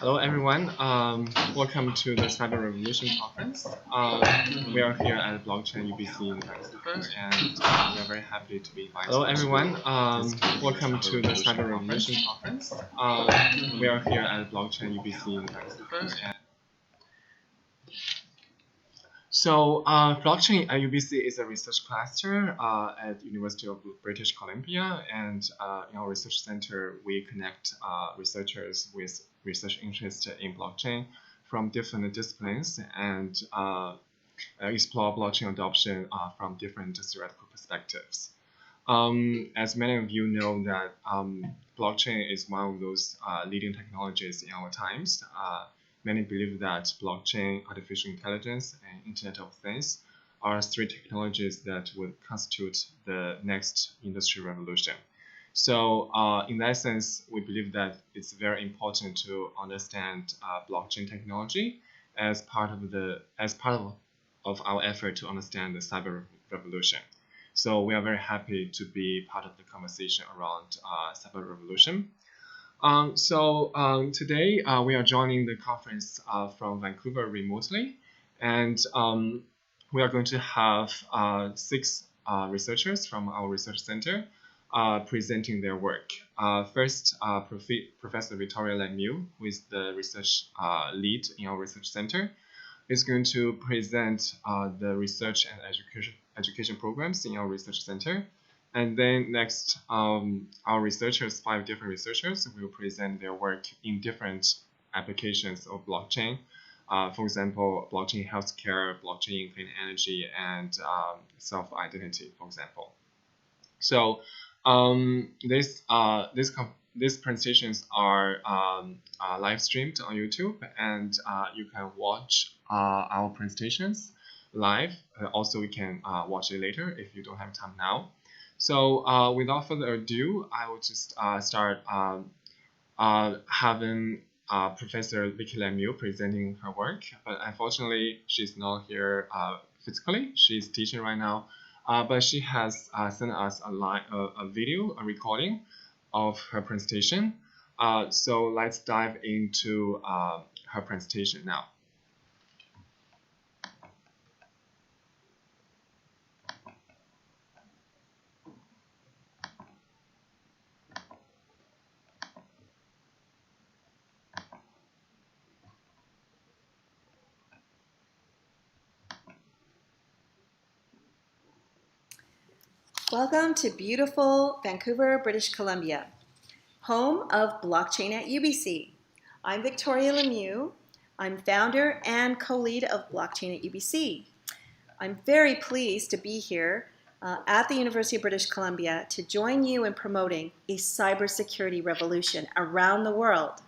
Hello, everyone. Welcome to the Cyber Revolution Conference. We are here at Blockchain UBC in Vancouver, and we are very happy to be invited. Hello, everyone. Welcome to the Cyber Revolution Conference. We are here at Blockchain UBC in Vancouver. So, blockchain at UBC is a research cluster at University of British Columbia, and in our research center, we connect researchers with research interest in blockchain from different disciplines and explore blockchain adoption from different theoretical perspectives. As many of you know that blockchain is one of those leading technologies in our times. Many believe that blockchain, artificial intelligence, and Internet of Things are three technologies that would constitute the next industry revolution. So in that sense, we believe that it's very important to understand blockchain technology as part of our effort to understand the cyber revolution. So we are very happy to be part of the conversation around cyber revolution. Today we are joining the conference from Vancouver remotely, and we are going to have 6 researchers from our research center presenting their work. First, Professor Victoria Lemieux, who is the research lead in our research center, is going to present the research and education programs in our research center. And then next, our researchers, 5 different researchers, will present their work in different applications of blockchain. For example, blockchain healthcare, blockchain clean energy, and self-identity, for example. So these presentations are live streamed on YouTube, and you can watch our presentations live. Also, you can watch it later if you don't have time now. So without further ado, I will just start having Professor Vicky Lemieux presenting her work. But unfortunately, she's not here physically. She's teaching right now. But she has sent us a video, a recording of her presentation. So let's dive into her presentation now. Welcome to beautiful Vancouver, British Columbia, home of Blockchain at UBC. I'm Victoria Lemieux. I'm founder and co-lead of Blockchain at UBC. I'm very pleased to be here at the University of British Columbia to join you in promoting a cybersecurity revolution around the world.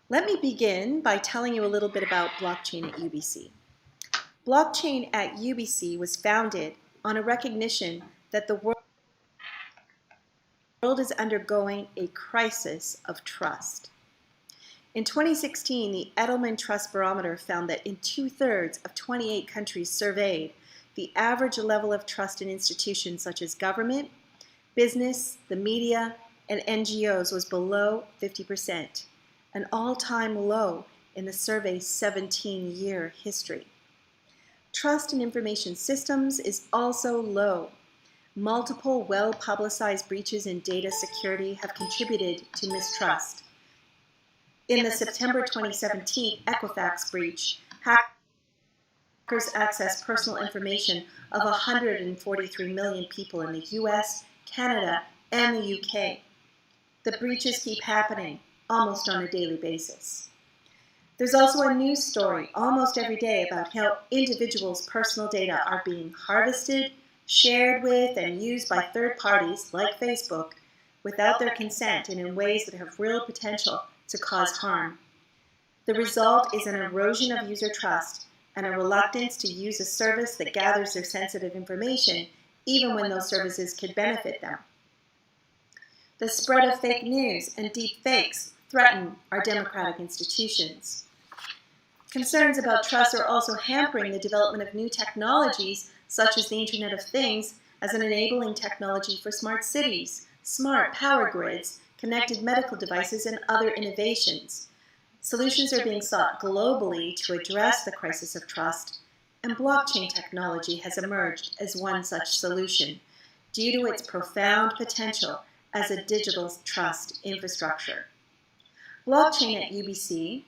Let me begin by telling you a little bit about Blockchain at UBC. Blockchain at UBC was founded on a recognition that the world is undergoing a crisis of trust. In 2016, the Edelman Trust Barometer found that in 2/3 of 28 countries surveyed, the average level of trust in institutions such as government, business, the media, and NGOs was below 50%, an all-time low in the survey's 17-year history. Trust in information systems is also low. Multiple well-publicized breaches in data security have contributed to mistrust. In the September 2017 Equifax breach, hackers accessed personal information of 143 million people in the US, Canada, and the UK. The breaches keep happening almost on a daily basis. There's also a news story almost every day about how individuals' personal data are being harvested, shared with, and used by third parties like Facebook without their consent and in ways that have real potential to cause harm. The result is an erosion of user trust and a reluctance to use a service that gathers their sensitive information even when those services could benefit them. The spread of fake news and deep fakes threaten our democratic institutions. Concerns about trust are also hampering the development of new technologies such as the Internet of Things as an enabling technology for smart cities, smart power grids, connected medical devices, and other innovations. Solutions are being sought globally to address the crisis of trust, and blockchain technology has emerged as one such solution due to its profound potential as a digital trust infrastructure. Blockchain at UBC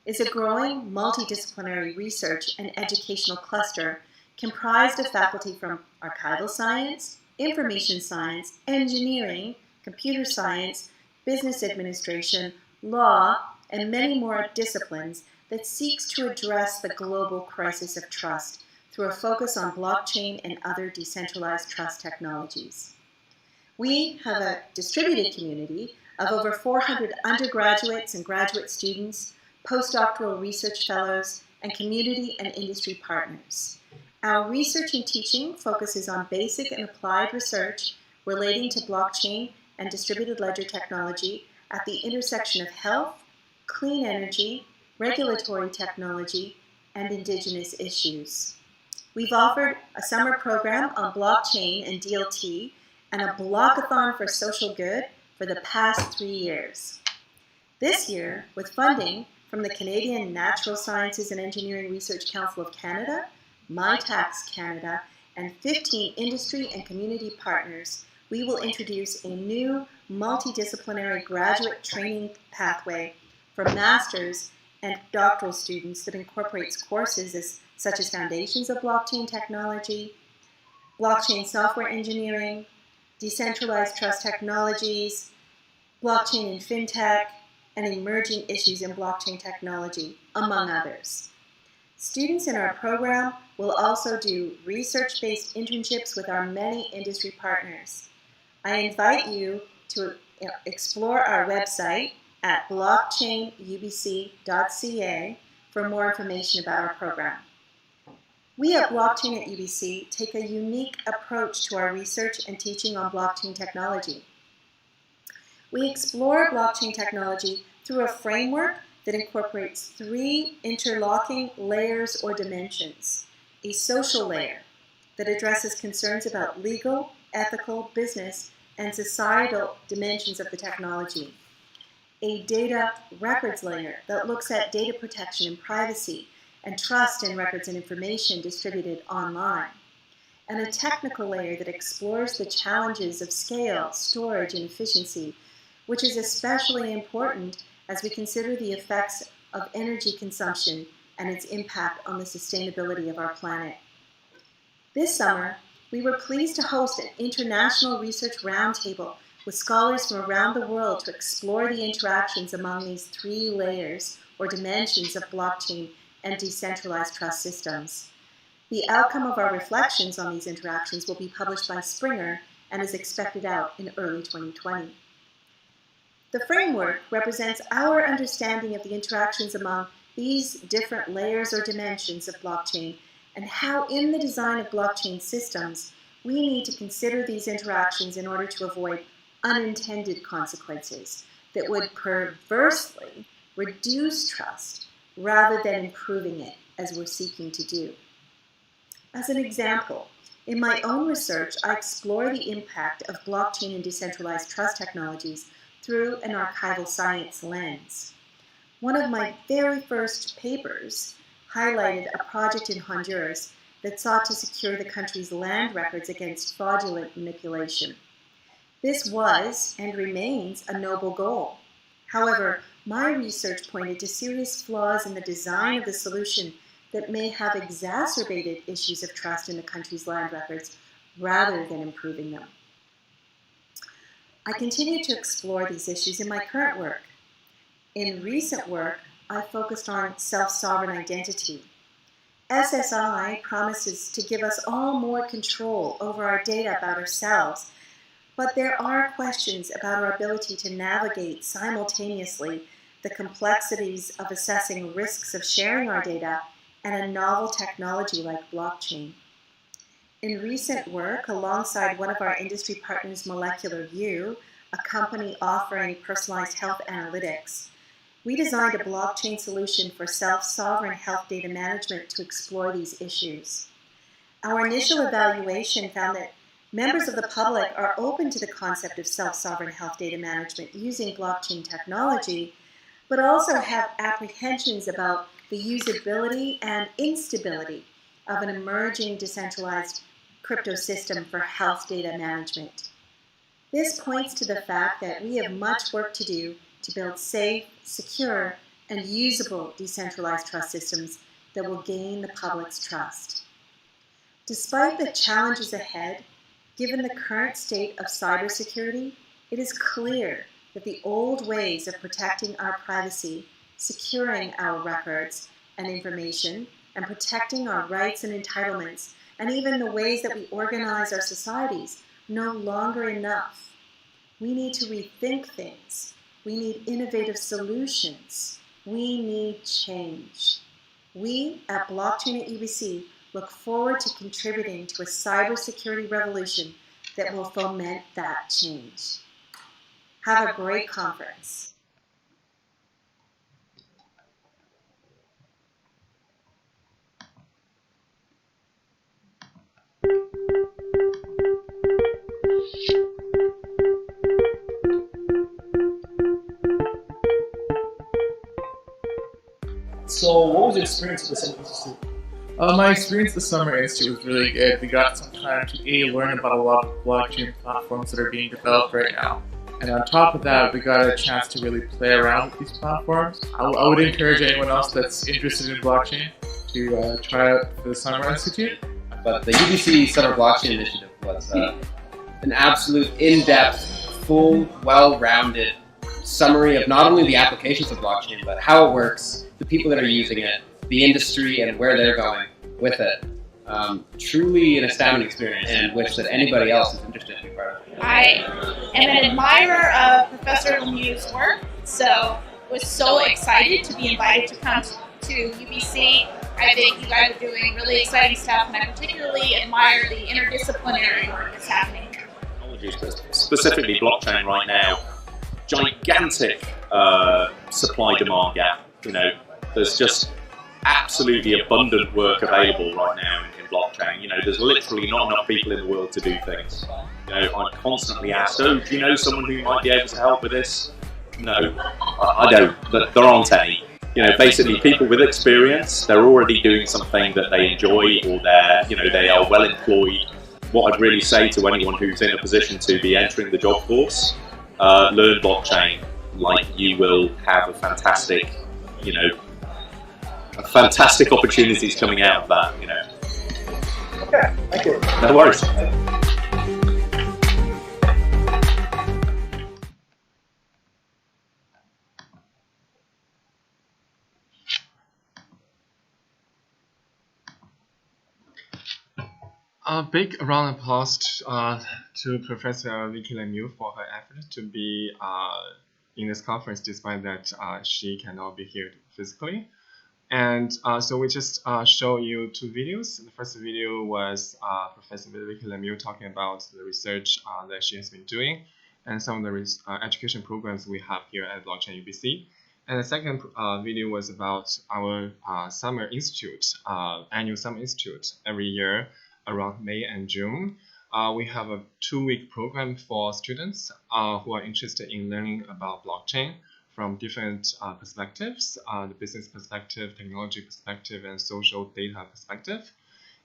is a growing multidisciplinary research and educational cluster comprised of faculty from archival science, information science, engineering, computer science, business administration, law, and many more disciplines that seeks to address the global crisis of trust through a focus on blockchain and other decentralized trust technologies. We have a distributed community of over 400 undergraduates and graduate students, postdoctoral research fellows, and community and industry partners. Our research and teaching focuses on basic and applied research relating to blockchain and distributed ledger technology at the intersection of health, clean energy, regulatory technology, and indigenous issues. We've offered a summer program on blockchain and DLT and a blockathon for social good for the past 3 years. This year, with funding from the Canadian Natural Sciences and Engineering Research Council of Canada, MyTax Canada, and 15 industry and community partners, we will introduce a new multidisciplinary graduate training pathway for master's and doctoral students that incorporates courses such as Foundations of Blockchain Technology, Blockchain Software Engineering, Decentralized Trust Technologies, Blockchain and FinTech, and Emerging Issues in Blockchain Technology, among others. Students in our program will also do research-based internships with our many industry partners. I invite you to explore our website at blockchainubc.ca for more information about our program. We at Blockchain at UBC take a unique approach to our research and teaching on blockchain technology. We explore blockchain technology through a framework that incorporates 3 interlocking layers or dimensions. A social layer that addresses concerns about legal, ethical, business, and societal dimensions of the technology. A data records layer that looks at data protection and privacy and trust in records and information distributed online. And a technical layer that explores the challenges of scale, storage, and efficiency, which is especially important as we consider the effects of energy consumption and its impact on the sustainability of our planet. This summer, we were pleased to host an international research roundtable with scholars from around the world to explore the interactions among these 3 layers or dimensions of blockchain and decentralized trust systems. The outcome of our reflections on these interactions will be published by Springer and is expected out in early 2020. The framework represents our understanding of the interactions among these different layers or dimensions of blockchain and how in the design of blockchain systems we need to consider these interactions in order to avoid unintended consequences that would perversely reduce trust rather than improving it as we're seeking to do. As an example, in my own research, I explore the impact of blockchain and decentralized trust technologies through an archival science lens. One of my very first papers highlighted a project in Honduras that sought to secure the country's land records against fraudulent manipulation. This was and remains a noble goal. However, my research pointed to serious flaws in the design of the solution that may have exacerbated issues of trust in the country's land records rather than improving them. I continue to explore these issues in my current work. In recent work, I focused on self-sovereign identity. SSI promises to give us all more control over our data about ourselves, but there are questions about our ability to navigate simultaneously the complexities of assessing risks of sharing our data and a novel technology like blockchain. In recent work, alongside one of our industry partners, Molecular View, a company offering personalized health analytics, we designed a blockchain solution for self-sovereign health data management to explore these issues. Our initial evaluation found that members of the public are open to the concept of self-sovereign health data management using blockchain technology, but also have apprehensions about the usability and instability of an emerging decentralized crypto system for health data management. This points to the fact that we have much work to do to build safe, secure, and usable decentralized trust systems that will gain the public's trust. Despite the challenges ahead, given the current state of cybersecurity, it is clear that the old ways of protecting our privacy, securing our records and information, and protecting our rights and entitlements, and even the ways that we organize our societies, no longer enough. We need to rethink things. We need innovative solutions. We need change. We at Blockchain at UBC look forward to contributing to a cybersecurity revolution that will foment that change. Have a great conference. So, what was your experience at the Summer Institute? My experience at the Summer Institute was really good. We got some time to learn about a lot of blockchain platforms that are being developed right now. And on top of that, we got a chance to really play around with these platforms. I would encourage anyone else that's interested in blockchain to try out the Summer Institute. But the UBC Summer Blockchain Initiative was an absolute in-depth, full, well-rounded summary of not only the applications of blockchain, but how it works, the people that are using it, the industry, and where they're going with it. Truly an astounding experience, and wish that anybody else is interested in being part of it. I am an admirer of Professor Lemieux's work, so was so excited to be invited to come to UBC. I think you guys are doing really exciting stuff, and I particularly admire the interdisciplinary work that's happening here. Specifically blockchain right now, gigantic supply-demand gap. You know, there's just absolutely abundant work available right now in blockchain. You know, there's literally not enough people in the world to do things. You know, I'm constantly asked, oh, do you know someone who might be able to help with this? No, I don't. There aren't any. You know, basically people with experience, they're already doing something that they enjoy, or they are well employed. What I'd really say to anyone who's in a position to be entering the job force, learn blockchain. Like, you will have a fantastic opportunities coming out of that, you know. Okay, thank you. No worries. A big round of applause to Professor Vicky Lemieux for her effort to be in this conference, despite that she cannot be here physically. And so we just show you two videos. The first video was Professor Vicky Lemieux talking about the research that she has been doing and some of the education programs we have here at Blockchain UBC. And the second video was about our Summer Institute, annual Summer Institute. Every year around May and June, we have a 2-week program for students who are interested in learning about blockchain from different perspectives, the business perspective, technology perspective, and social data perspective.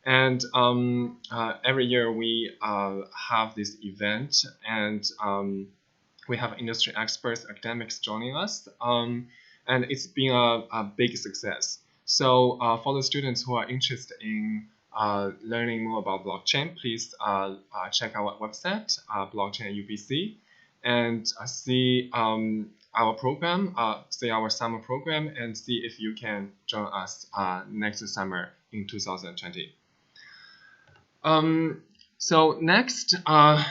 And every year we have this event, and we have industry experts, academics joining us, and it's been a big success. So for the students who are interested in learning more about blockchain, please check our website, Blockchain at UBC, and see our program, see our summer program, and see if you can join us next summer in 2020. So next on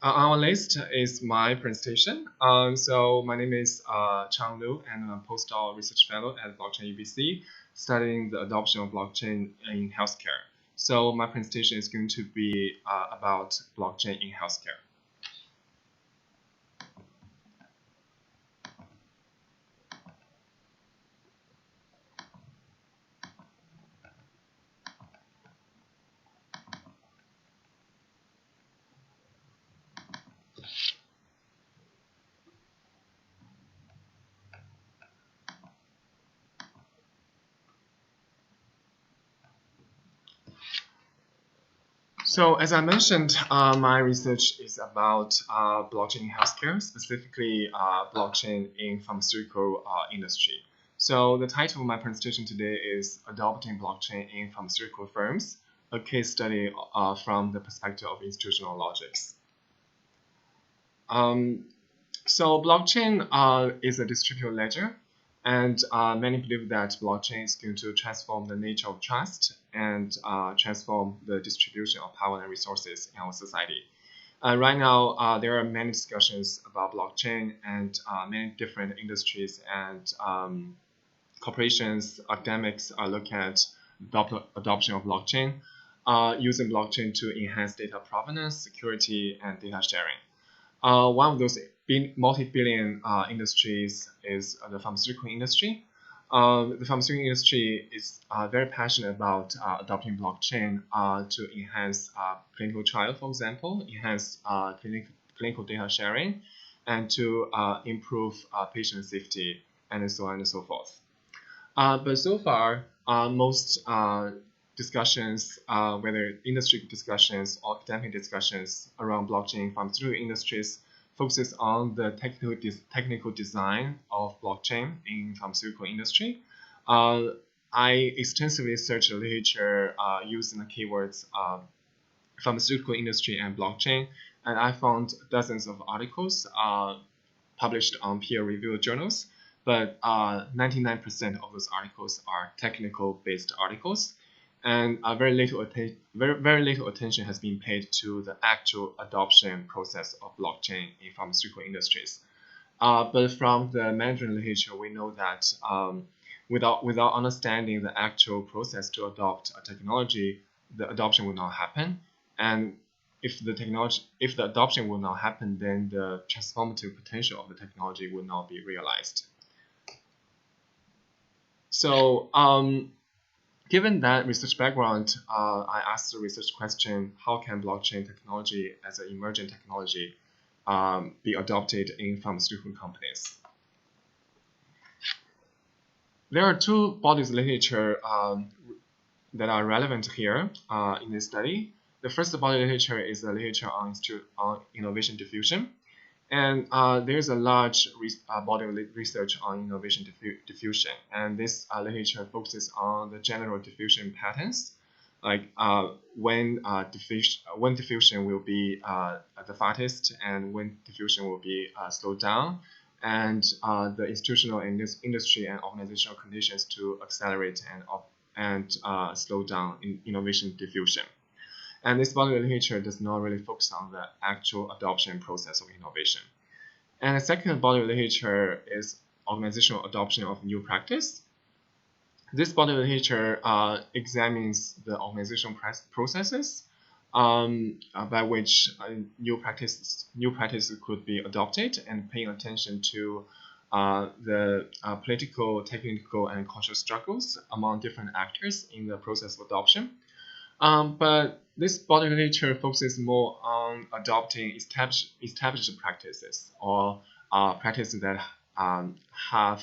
our list is my presentation. So my name is Chang Liu, and I'm a postdoc research fellow at Blockchain UBC, studying the adoption of blockchain in healthcare. So my presentation is going to be about blockchain in healthcare. So as I mentioned, my research is about blockchain in healthcare, specifically blockchain in pharmaceutical industry. So the title of my presentation today is Adopting Blockchain in Pharmaceutical Firms, a case study from the perspective of institutional logics. So blockchain is a distributed ledger, and many believe that blockchain is going to transform the nature of trust and transform the distribution of power and resources in our society. Right now, there are many discussions about blockchain, and many different industries and corporations, academics are looking at adoption of blockchain, using blockchain to enhance data provenance, security, and data sharing. One of those multi-billion industries is the pharmaceutical industry. The pharmaceutical industry is very passionate about adopting blockchain to enhance clinical trial, for example, enhance clinical data sharing, and to improve patient safety, and so on and so forth. But so far, most discussions, whether industry discussions or academic discussions around blockchain in pharmaceutical industries, focuses on the technical design of blockchain in pharmaceutical industry. I extensively searched the literature using the keywords pharmaceutical industry and blockchain, and I found dozens of articles published on peer-reviewed journals, but 99% of those articles are technical-based articles, and very little attention has been paid to the actual adoption process of blockchain in pharmaceutical industries. But from the management literature, we know that without understanding the actual process to adopt a technology, the adoption will not happen. And if the adoption will not happen, then the transformative potential of the technology will not be realized. So, given that research background, I asked the research question: how can blockchain technology as an emergent technology be adopted in pharmaceutical companies? There are two bodies of literature that are relevant here in this study. The first body of literature is the literature on innovation diffusion. And there's a large body of research on innovation diffusion. And this literature focuses on the general diffusion patterns, like when diffusion will be the fastest and when diffusion will be slowed down, and the institutional and industry and organizational conditions to accelerate and slow down in innovation diffusion. And this body of literature does not really focus on the actual adoption process of innovation. And the second body of literature is organizational adoption of new practice. This body of literature examines the organizational processes by which new practices could be adopted, and paying attention to the political, technical, and cultural struggles among different actors in the process of adoption. But this body of literature focuses more on adopting established practices, or practices that have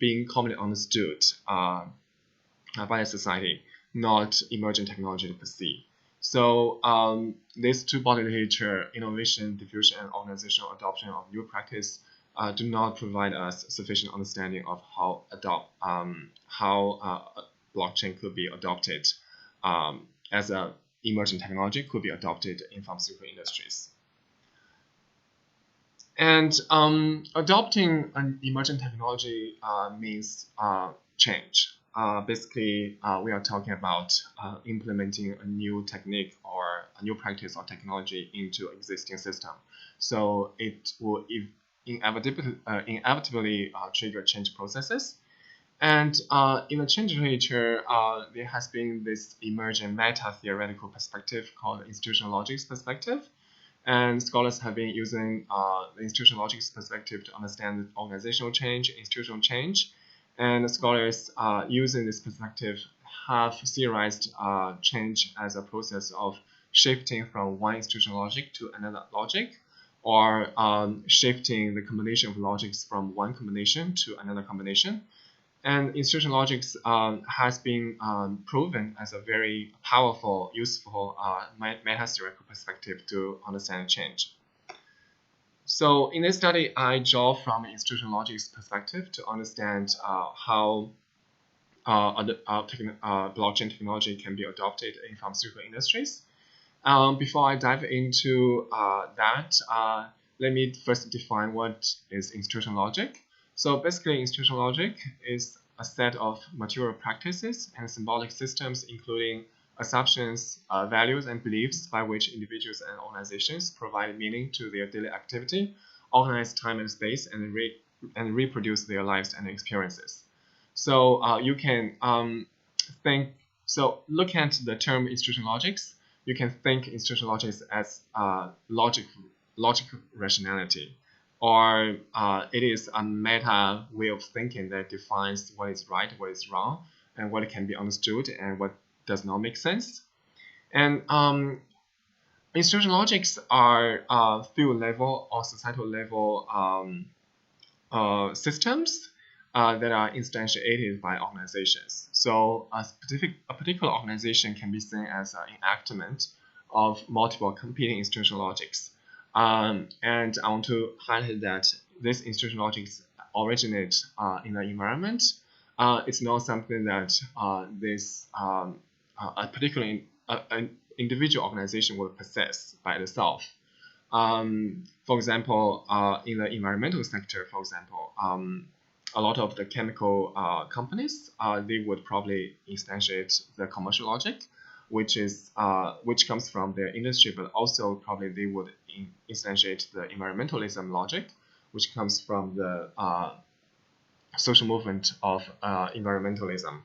been commonly understood by the society, not emerging technology per se. So these two body of literature, innovation diffusion and organizational adoption of new practice, do not provide us sufficient understanding of how blockchain could be adopted as an emerging technology could be adopted in pharmaceutical industries. And adopting an emerging technology means change. Basically, we are talking about implementing a new technique or a new practice or technology into existing system. So it will inevitably trigger change processes. And in the change literature, there has been this emergent meta-theoretical perspective called institutional logics perspective. And scholars have been using the institutional logics perspective to understand organizational change, institutional change. And scholars using this perspective have theorized change as a process of shifting from one institutional logic to another logic, or shifting the combination of logics from one combination to another combination. And institutional logics has been proven as a very powerful, useful meta-theoretical perspective to understand change. So in this study, I draw from institutional logics perspective to understand how blockchain technology can be adopted in pharmaceutical industries. Before I dive into that, let me first define what is institutional logic. So basically, institutional logic is a set of material practices and symbolic systems, including assumptions, values, and beliefs by which individuals and organizations provide meaning to their daily activity, organize time and space, and reproduce their lives and experiences. So you can look at the term institutional logics. You can think institutional logics as logic rationality, or it is a meta way of thinking that defines what is right, what is wrong, and what can be understood and what does not make sense. And institutional logics are field level or societal level systems that are instantiated by organizations. So a particular organization can be seen as an enactment of multiple competing institutional logics. And I want to highlight that this institutional logics originate in the environment. It's not something that an individual organization will possess by itself. For example, in the environmental sector, for example, a lot of the chemical companies, they would probably instantiate the commercial logic, which comes from their industry, but also probably they would instantiate the environmentalism logic, which comes from the social movement of environmentalism.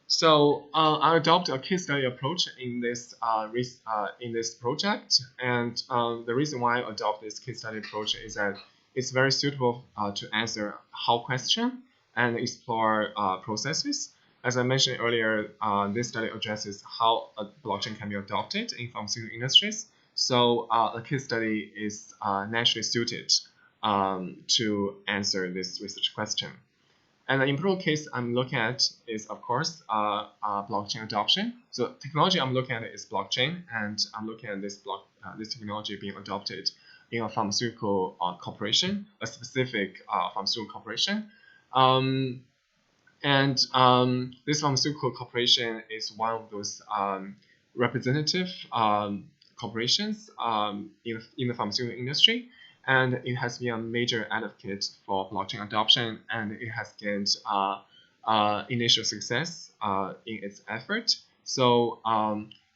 So I adopt a case study approach in this project, and the reason why I adopt this case study approach is that it's very suitable to answer how question and explore processes. As I mentioned earlier, this study addresses how a blockchain can be adopted in pharmaceutical industries. So a case study is naturally suited to answer this research question. And the important case I'm looking at is, of course, blockchain adoption. So technology I'm looking at is blockchain, and I'm looking at this technology being adopted in a pharmaceutical corporation, a specific pharmaceutical corporation. This pharmaceutical corporation is one of those representative corporations in the pharmaceutical industry. And it has been a major advocate for blockchain adoption, and it has gained initial success in its effort. So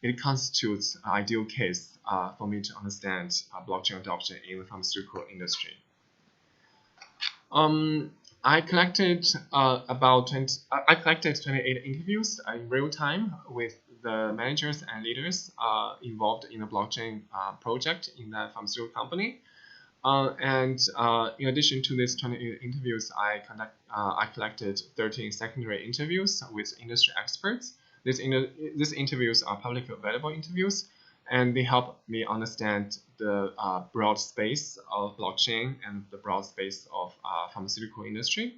it constitutes an ideal case for me to understand blockchain adoption in the pharmaceutical industry. I collected 28 interviews in real time with the managers and leaders involved in the blockchain project in that pharmaceutical company. In addition to these 28 interviews, I collected 13 secondary interviews with industry experts. These interviews are publicly available interviews, and they help me understand the broad space of blockchain and the broad space of pharmaceutical industry.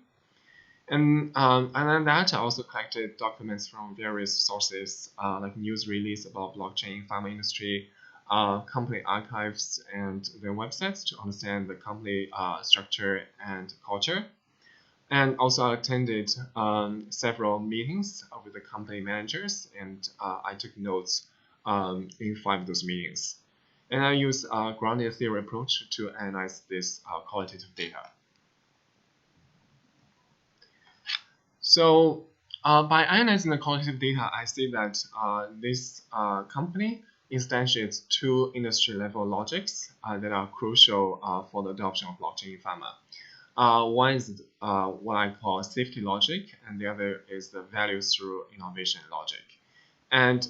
And then that, I also collected documents from various sources, like news release about blockchain, pharma industry, company archives, and their websites to understand the company structure and culture. And also I attended several meetings with the company managers, and I took notes in 5 of those meetings. And I use a grounded theory approach to analyze this qualitative data. So by analyzing the qualitative data, I see that this company instantiates 2 industry-level logics that are crucial for the adoption of blockchain in pharma. One is what I call safety logic, and the other is the value through innovation logic. And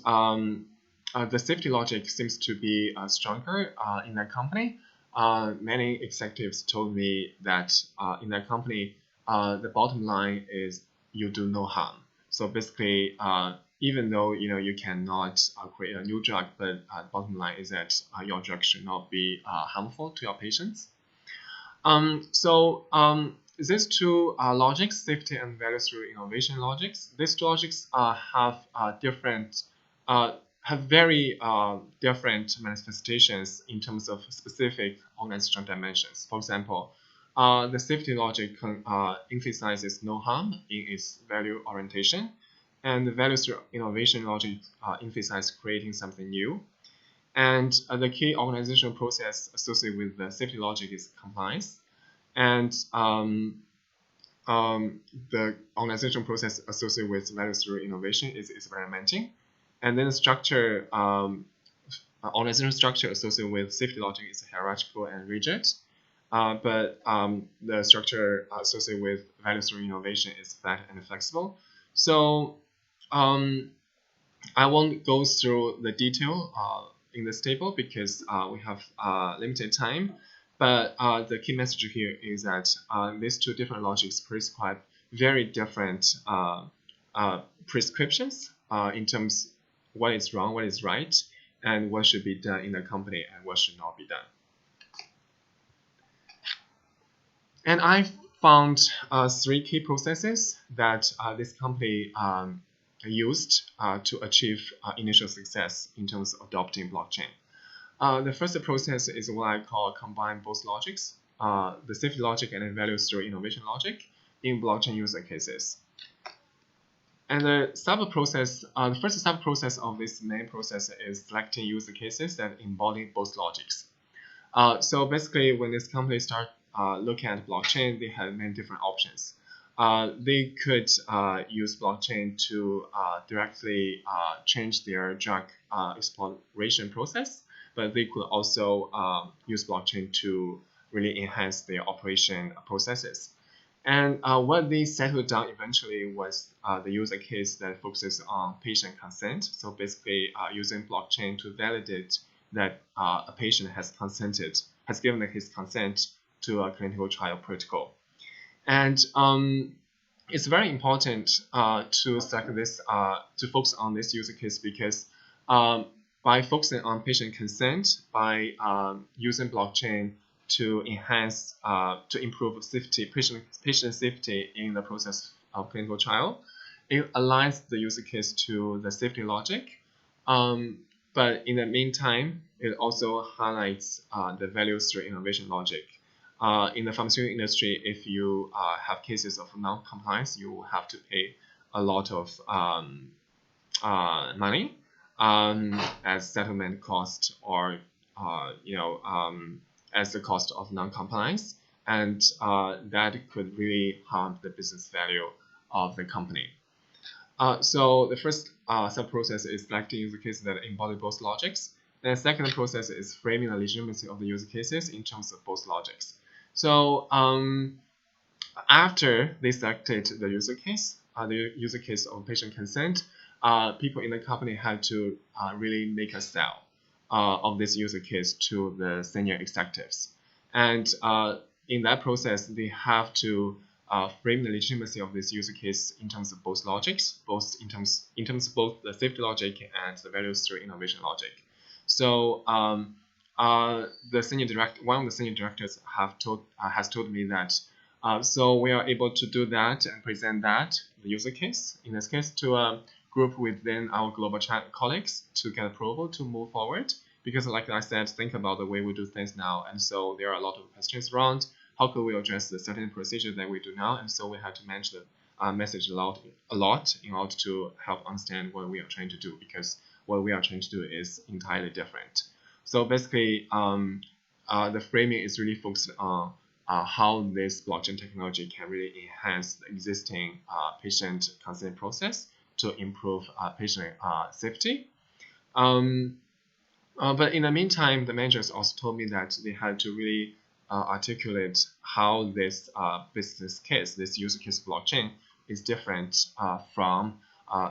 the safety logic seems to be stronger in that company. Many executives told me that in that company, the bottom line is you do no harm. So basically, even though you cannot create a new drug, but the bottom line is that your drug should not be harmful to your patients. these two logics, safety and value through innovation logics, these two logics have very different manifestations in terms of specific organizational dimensions. For example, the safety logic emphasizes no harm in its value orientation, and the value through innovation logic emphasizes creating something new. And the key organizational process associated with the safety logic is compliance. And the organizational process associated with value through innovation is experimenting. And then the structure, organizational structure associated with safety logic is hierarchical and rigid. But the structure associated with value through innovation is flat and flexible. So I won't go through the detail in this table because we have limited time. But the key message here is that these two different logics prescribe very different prescriptions in terms of what is wrong, what is right, and what should be done in the company and what should not be done. And I found 3 key processes that this company used to achieve initial success in terms of adopting blockchain. The first process is what I call combine both logics, the safety logic and the value through innovation logic in blockchain user cases. And the first sub-process of this main process is selecting user cases that embody both logics. So basically, when this company starts looking at blockchain, they have many different options. They could use blockchain to directly change their drug exploration process, but they could also use blockchain to really enhance their operation processes. And what they settled down eventually was the user case that focuses on patient consent. So basically using blockchain to validate that a patient has given his consent to a clinical trial protocol. And it's very important to select this, to focus on this user case because by focusing on patient consent, by using blockchain to enhance, to improve safety, patient safety in the process of clinical trial, it aligns the user case to the safety logic. But in the meantime, it also highlights the values through innovation logic. In the pharmaceutical industry, if you have cases of non-compliance, you will have to pay a lot of money as settlement cost or as the cost of non-compliance, and that could really harm the business value of the company. So the first sub-process is selecting user cases that embody both logics. And the second process is framing the legitimacy of the user cases in terms of both logics. So after they selected the user case of patient consent, people in the company had to really make a sell of this user case to the senior executives. And in that process, they have to frame the legitimacy of this user case in terms of both logics, both in terms of both the safety logic and the values through innovation logic. So one of the senior directors has told me that so we are able to do that and present that, the user case, in this case, to a group within our global colleagues to get approval to move forward. Because like I said, think about the way we do things now. And so there are a lot of questions around how could we address the certain procedure that we do now. And so we have to manage the message a lot in order to help understand what we are trying to do, because what we are trying to do is entirely different. So basically, the framing is really focused on how this blockchain technology can really enhance the existing patient consent process to improve patient safety. But in the meantime, the managers also told me that they had to really articulate how this business case, this user case blockchain, is different from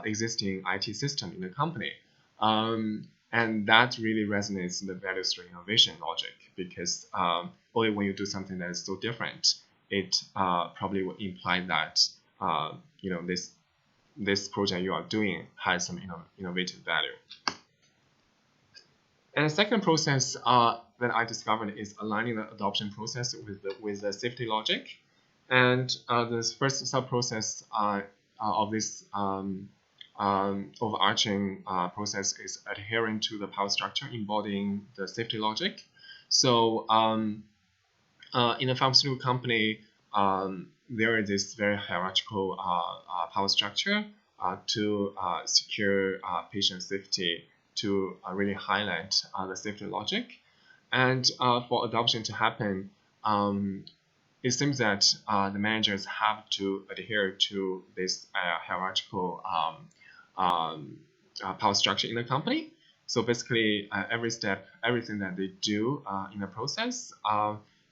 existing IT system in the company. And that really resonates in the values through innovation logic, because only when you do something that is so different, it probably will imply that this project you are doing has some innovative value. And the second process that I discovered is aligning the adoption process with the safety logic. And the first sub-process of this overarching process is adhering to the power structure embodying the safety logic. So in a pharmaceutical company, there is this very hierarchical power structure to secure patient safety, to really highlight the safety logic. And for adoption to happen, it seems that the managers have to adhere to this hierarchical power structure in the company. So basically, every step, everything that they do in the process,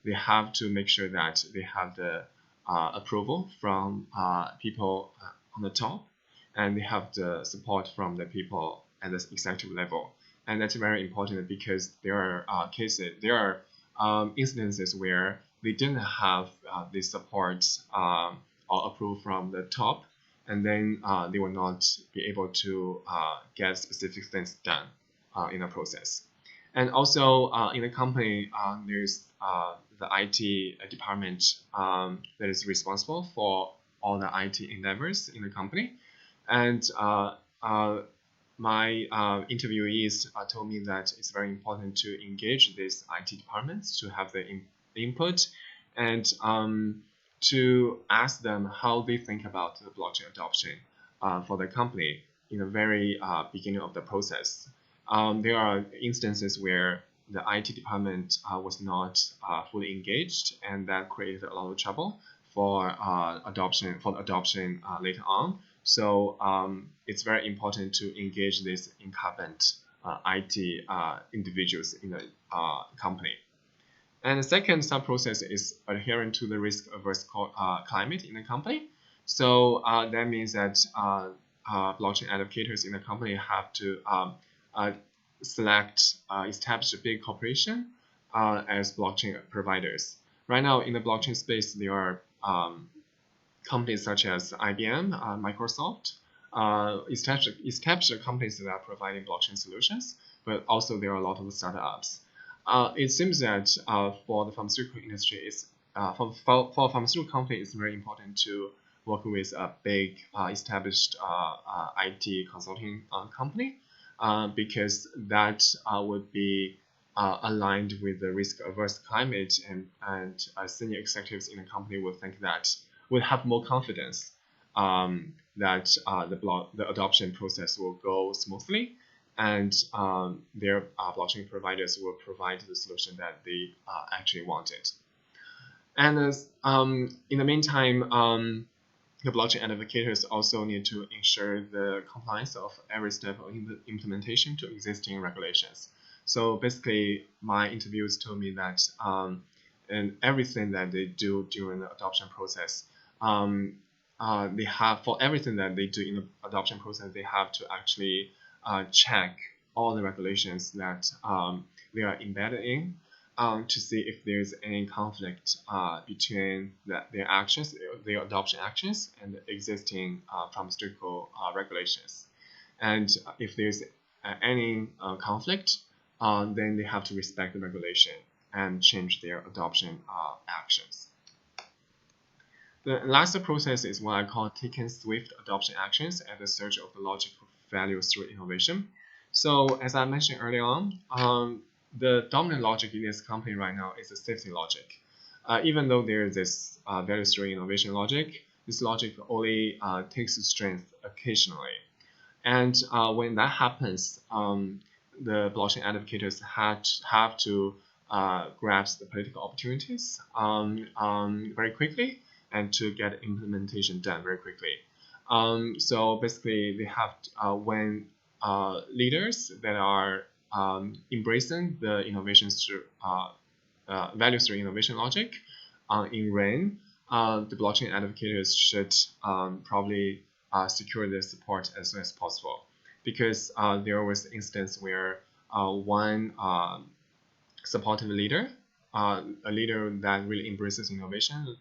they have to make sure that they have the approval from people on the top, and they have the support from the people at the executive level. And that's very important because there are instances where they didn't have the support or approval from the top, and then they will not be able to get specific things done in the process. And also in the company, there's the IT department that is responsible for all the IT endeavors in the company. And my interviewees told me that it's very important to engage these IT departments to have the input and to ask them how they think about the blockchain adoption for the company in the very beginning of the process. There are instances where the IT department was not fully engaged, and that created a lot of trouble for adoption later on. So it's very important to engage these incumbent IT individuals in the company. And the second sub-process is adhering to the risk-averse climate in the company. So that means that blockchain advocates in the company have to establish a big corporation as blockchain providers. Right now in the blockchain space, there are companies such as IBM, Microsoft, established companies that are providing blockchain solutions, but also there are a lot of startups. It seems that for the pharmaceutical industry, for a pharmaceutical company, it's very important to work with a big established IT consulting company because that would be aligned with the risk-averse climate, and senior executives in the company would have more confidence that the adoption process will go smoothly, and their blockchain providers will provide the solution that they actually wanted. And in the meantime, the blockchain advocates also need to ensure the compliance of every step of implementation to existing regulations. So basically, my interviewers told me that in everything that they do during the adoption process, they have, for everything that they do in the adoption process, they have to actually check all the regulations that they are embedded in to see if there's any conflict between their actions, their adoption actions, and the existing pharmaceutical regulations. And if there's any conflict, then they have to respect the regulation and change their adoption actions. The last process is what I call taking swift adoption actions at the search of the logical value through innovation. So as I mentioned earlier on, the dominant logic in this company right now is the safety logic. Even though there is this value through innovation logic, this logic only takes strength occasionally. And when that happens, the blockchain advocates have to grasp the political opportunities very quickly and to get implementation done very quickly. So basically, they have when leaders that are embracing the innovations through values through innovation logic in RAIN, the blockchain advocates should probably secure their support as soon as possible, because there was an instance where one supportive leader, a leader that really embraces innovation,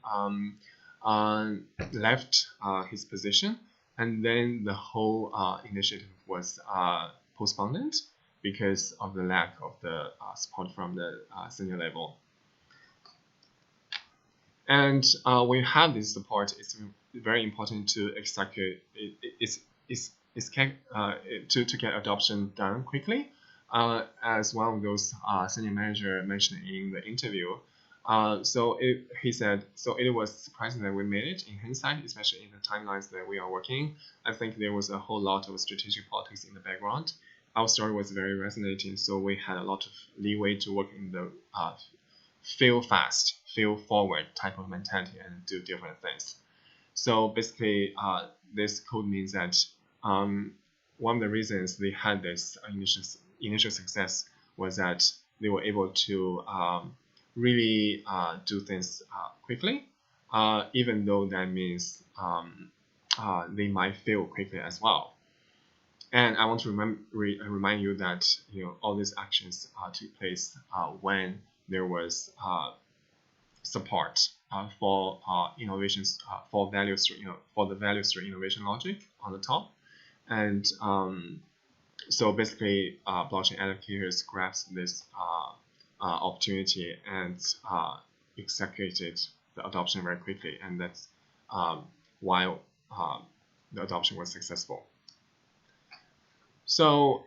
left his position, and then the whole initiative was postponed because of the lack of the support from the senior level. And when you have this support, it's very important to execute to get adoption done quickly. As one of those senior manager mentioned in the interview. He said, so it was surprising that we made it in hindsight, especially in the timelines that we are working. I think there was a whole lot of strategic politics in the background. Our story was very resonating, so we had a lot of leeway to work in the feel fast, feel forward type of mentality and do different things. So basically, this code means that one of the reasons they had this initial success was that they were able to really do things quickly, even though that means they might fail quickly as well. And I want to remind you that all these actions took place when there was support for innovations for values for the values through innovation logic on the top, and so basically blockchain educators grasped this opportunity and executed the adoption very quickly, and that's why the adoption was successful. So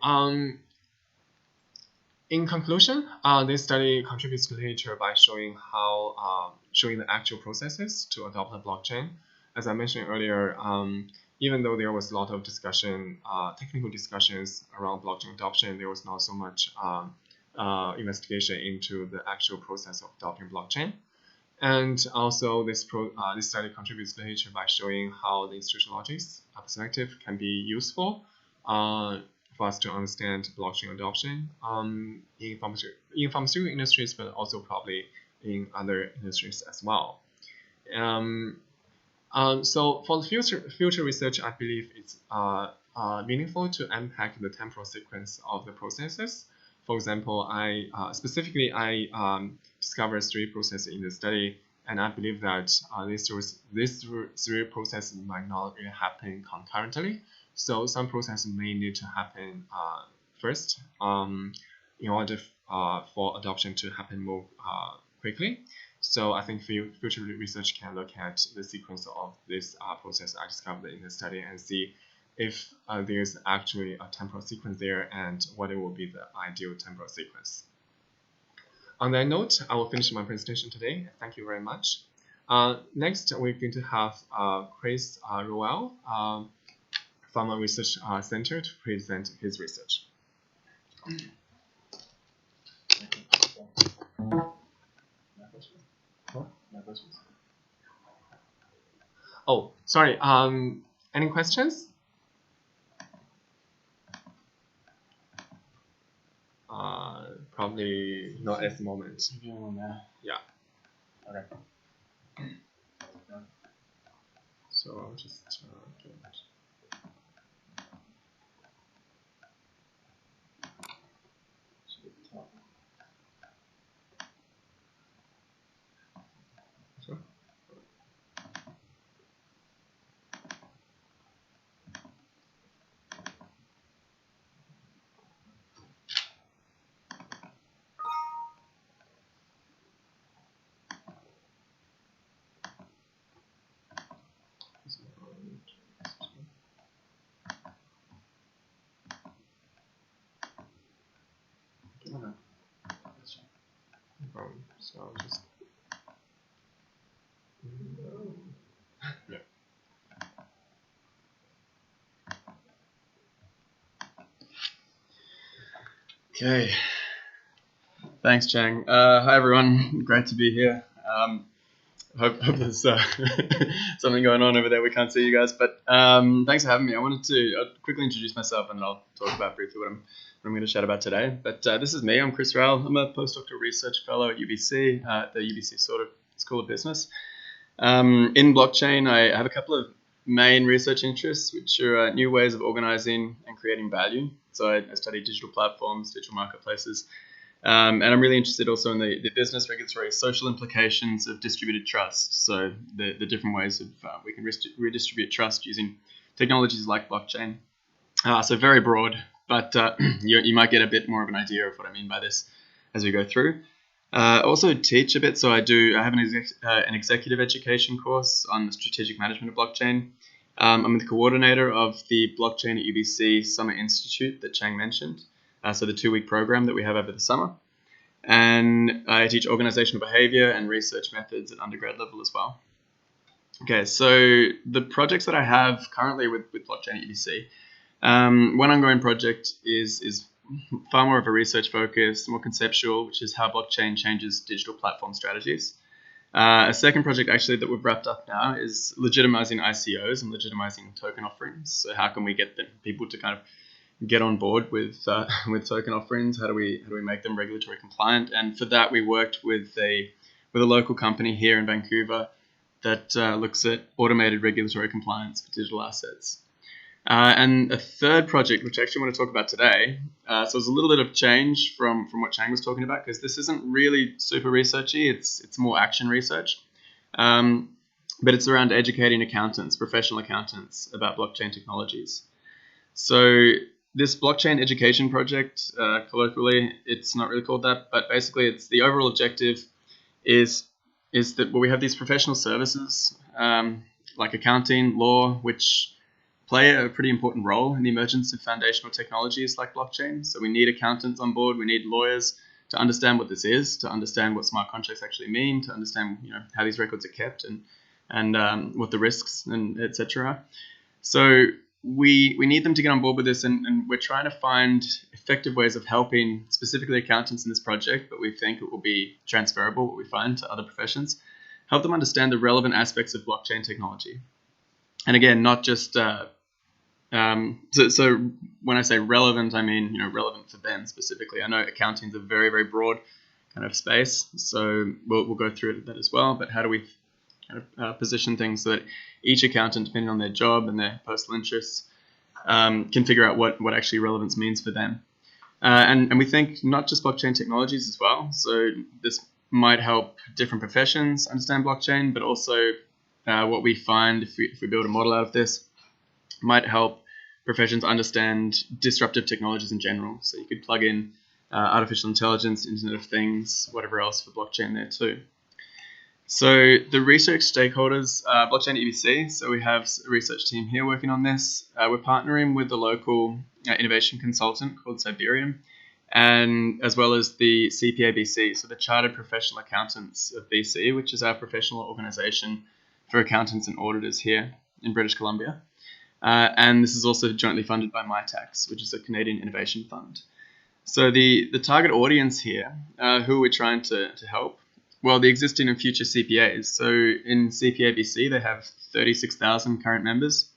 in conclusion, this study contributes to literature by showing showing the actual processes to adopt the blockchain. As I mentioned earlier, even though there was a lot of discussion, technical discussions around blockchain adoption, there was not so much investigation into the actual process of adopting blockchain. And also, this study contributes to literature by showing how the institutional logics perspective can be useful for us to understand blockchain adoption in pharmaceutical industries, but also probably in other industries as well. So for the future research, I believe it's meaningful to unpack the temporal sequence of the processes. For example, I discovered 3 processes in the study, and I believe that these 3 processes might not really happen concurrently. So some processes may need to happen first in order for adoption to happen more quickly. So I think future research can look at the sequence of this process I discovered in the study and see if there's actually a temporal sequence there and what it will be the ideal temporal sequence. On that note, I will finish my presentation today. Thank you very much. Next, we're going to have Chris Roel from a research center to present his research. Oh, sorry. Any questions? Probably not at the moment. Yeah. Okay. So I'll just get it. Sure. So I'll just yeah. Okay. Thanks, Chang. Hi, everyone. Great to be here. Hope there's something going on over there. We can't see you guys, but thanks for having me. I wanted to quickly introduce myself, and then I'll talk about briefly what I'm going to chat about today. But this is me. I'm Chris Roel. I'm a postdoctoral research fellow at UBC, the UBC School of Business. In blockchain, I have a couple of main research interests, which are new ways of organizing and creating value. So I study digital platforms, digital marketplaces, and I'm really interested also in the business, regulatory, social implications of distributed trust. So the different ways of we can redistribute trust using technologies like blockchain. So very broad, but you might get a bit more of an idea of what I mean by this as we go through. I also teach a bit, so I have an executive education course on the strategic management of blockchain. I'm the coordinator of the Blockchain at UBC Summer Institute that Chang mentioned, so the 2-week program that we have over the summer. And I teach organizational behavior and research methods at undergrad level as well. Okay, so the projects that I have currently with Blockchain at UBC, one ongoing project is far more of a research focus, more conceptual, which is how blockchain changes digital platform strategies. A second project actually that we've wrapped up now is legitimizing ICOs and legitimizing token offerings. So how can we get people to kind of get on board with token offerings? How do we make them regulatory compliant? And for that, we worked with a local company here in Vancouver that looks at automated regulatory compliance for digital assets. And a third project, which I actually want to talk about today, so it's a little bit of change from what Chang was talking about, because this isn't really super researchy, it's more action research. But it's around educating accountants, professional accountants, about blockchain technologies. So this blockchain education project, colloquially, it's not really called that, but basically it's the overall objective is that we have these professional services, like accounting, law, which play a pretty important role in the emergence of foundational technologies like blockchain. So we need accountants on board, we need lawyers to understand what this is, to understand what smart contracts actually mean, to understand how these records are kept and what the risks and etc. So we need them to get on board with this, and we're trying to find effective ways of helping specifically accountants in this project, but we think it will be transferable, what we find, to other professions, help them understand the relevant aspects of blockchain technology. And again, not just so when I say relevant, I mean relevant for them specifically. I know accounting is a very, very broad kind of space, so we'll go through that as well. But how do we kind of position things so that each accountant, depending on their job and their personal interests, can figure out what actually relevance means for them? And we think not just blockchain technologies as well. So this might help different professions understand blockchain, but also what we find if we build a model out of this might help professions understand disruptive technologies in general. So you could plug in artificial intelligence, Internet of Things, whatever else for blockchain there too. So the research stakeholders, blockchain at UBC, so we have a research team here working on this. We're partnering with the local innovation consultant called Siberium, and as well as the CPABC, so the Chartered Professional Accountants of BC, which is our professional organization for accountants and auditors here in British Columbia. And this is also jointly funded by MyTax, which is a Canadian innovation fund. So the target audience here, who we're trying to help, well, the existing and future CPAs. So in CPABC, they have 36,000 current members,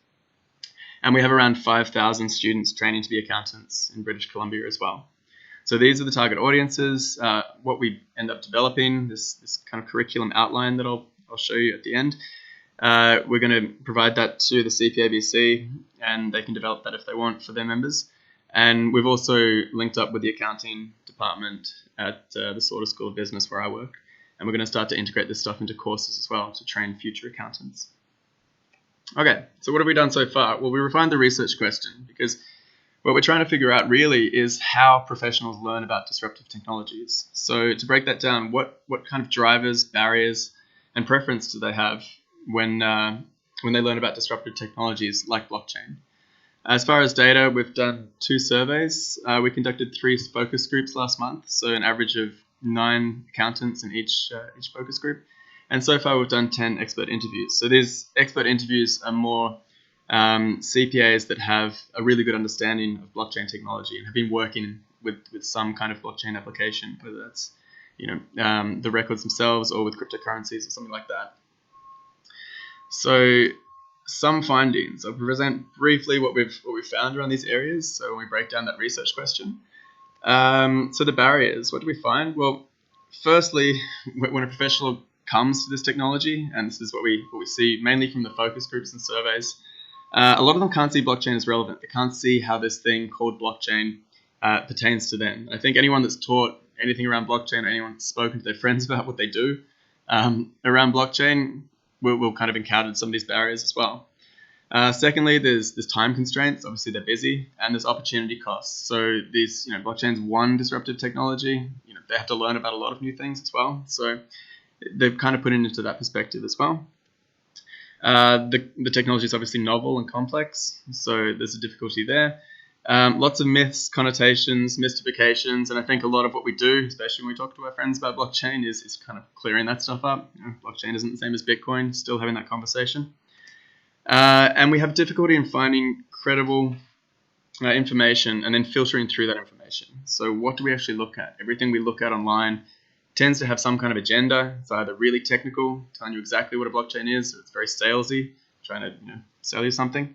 and we have around 5,000 students training to be accountants in British Columbia as well. So these are the target audiences. What we end up developing, this kind of curriculum outline that I'll show you at the end. We're going to provide that to the CPABC, and they can develop that if they want for their members. And we've also linked up with the accounting department at the Sauder School of Business where I work. And we're going to start to integrate this stuff into courses as well to train future accountants. Okay, so what have we done so far? Well, we refined the research question, because what we're trying to figure out really is how professionals learn about disruptive technologies. So to break that down, what kind of drivers, barriers, and preference do they have when they learn about disruptive technologies like blockchain? As far as data, we've done 2 surveys. We conducted 3 focus groups last month, so an average of 9 accountants in each focus group. And so far, we've done 10 expert interviews. So these expert interviews are more CPAs that have a really good understanding of blockchain technology and have been working with some kind of blockchain application, whether that's the records themselves or with cryptocurrencies or something like that. So some findings. I'll present briefly what we've found around these areas. So when we break down that research question. So the barriers, what do we find? Well, firstly, when a professional comes to this technology, and this is what we see mainly from the focus groups and surveys, a lot of them can't see blockchain as relevant. They can't see how this thing called blockchain pertains to them. I think anyone that's taught anything around blockchain, or anyone that's spoken to their friends about what they do around blockchain, will kind of encounter some of these barriers as well. Secondly, there's time constraints. Obviously, they're busy, and there's opportunity costs. So these, blockchain's one disruptive technology. They have to learn about a lot of new things as well. So they've kind of put it into that perspective as well. The technology is obviously novel and complex, so there's a difficulty there. Lots of myths, connotations, mystifications, and I think a lot of what we do, especially when we talk to our friends about blockchain, is kind of clearing that stuff up. Blockchain isn't the same as Bitcoin, still having that conversation. And we have difficulty in finding credible information and then filtering through that information. So what do we actually look at? Everything we look at online tends to have some kind of agenda. It's either really technical, telling you exactly what a blockchain is, or it's very salesy, trying to sell you something.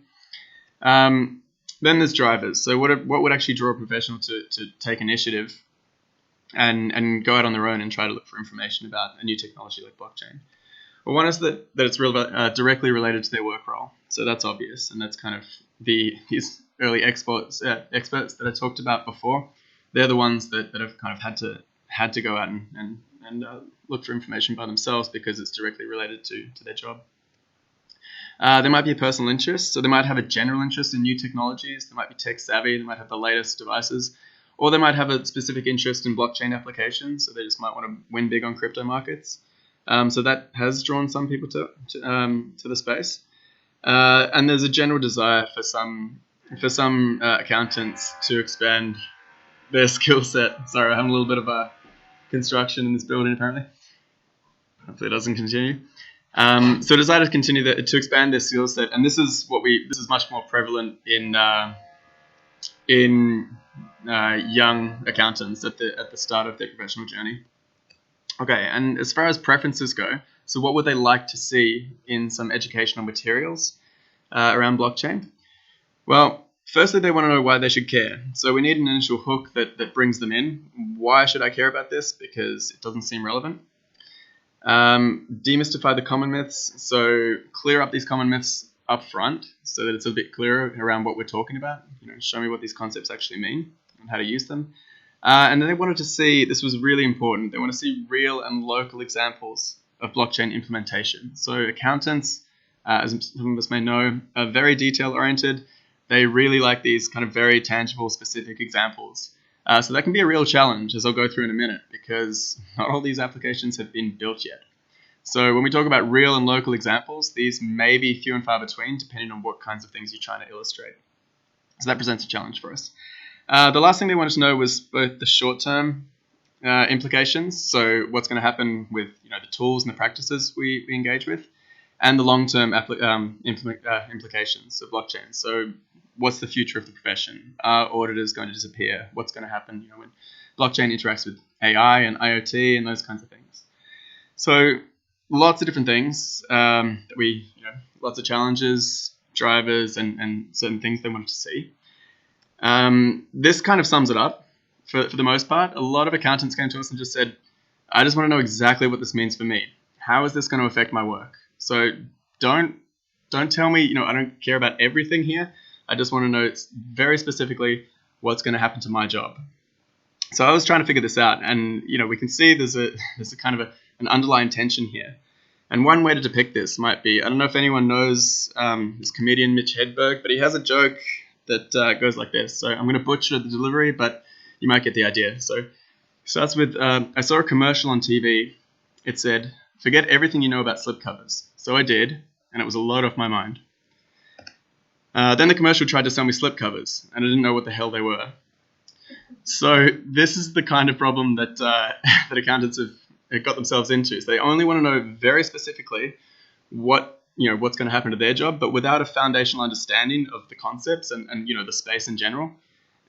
Then there's drivers. So what would actually draw a professional to take initiative and go out on their own and try to look for information about a new technology like blockchain? Well, one is that it's directly related to their work role. So that's obvious, and that's kind of these early experts that I talked about before. They're the ones that have kind of had to go out and look for information by themselves because it's directly related to their job. There might be a personal interest, so they might have a general interest in new technologies. They might be tech savvy. They might have the latest devices, or they might have a specific interest in blockchain applications. So they just might want to win big on crypto markets. So that has drawn some people to the space, and there's a general desire for some accountants to expand their skill set. Sorry, I'm having a little bit of a construction in this building apparently. Hopefully it doesn't continue. So desire to continue to expand their skill set, and this is much more prevalent in young accountants at the start of their professional journey. Okay, and as far as preferences go, so what would they like to see in some educational materials around blockchain? Well, firstly, they want to know why they should care. So we need an initial hook that brings them in. Why should I care about this? Because it doesn't seem relevant. Demystify the common myths. So clear up these common myths up front so that it's a bit clearer around what we're talking about. Show me what these concepts actually mean and how to use them. And then they wanted to see, this was really important, they want to see real and local examples of blockchain implementation. So accountants, as some of us may know, are very detail-oriented. They really like these kind of very tangible, specific examples. So that can be a real challenge, as I'll go through in a minute, because not all these applications have been built yet. So when we talk about real and local examples, these may be few and far between, depending on what kinds of things you're trying to illustrate. So that presents a challenge for us. The last thing they wanted to know was both the short-term implications, so what's going to happen with the tools and the practices we engage with, and the long-term implications of blockchain. So what's the future of the profession? Are auditors going to disappear? What's going to happen when blockchain interacts with AI and IoT and those kinds of things? So lots of different things that lots of challenges, drivers, and certain things they wanted to see. This kind of sums it up for the most part. A lot of accountants came to us and just said, I just want to know exactly what this means for me. How is this going to affect my work? So don't tell me, I don't care about everything here. I just want to know very specifically what's going to happen to my job. So I was trying to figure this out, and we can see there's a kind of an underlying tension here. And one way to depict this might be, I don't know if anyone knows this comedian Mitch Hedberg, but he has a joke that goes like this. So I'm going to butcher the delivery, but you might get the idea. So it starts with, I saw a commercial on TV. It said, forget everything you know about slipcovers. So I did, and it was a load off my mind. Then the commercial tried to sell me slipcovers, and I didn't know what the hell they were. So this is the kind of problem that that accountants have got themselves into. So they only want to know very specifically what's going to happen to their job, but without a foundational understanding of the concepts and the space in general,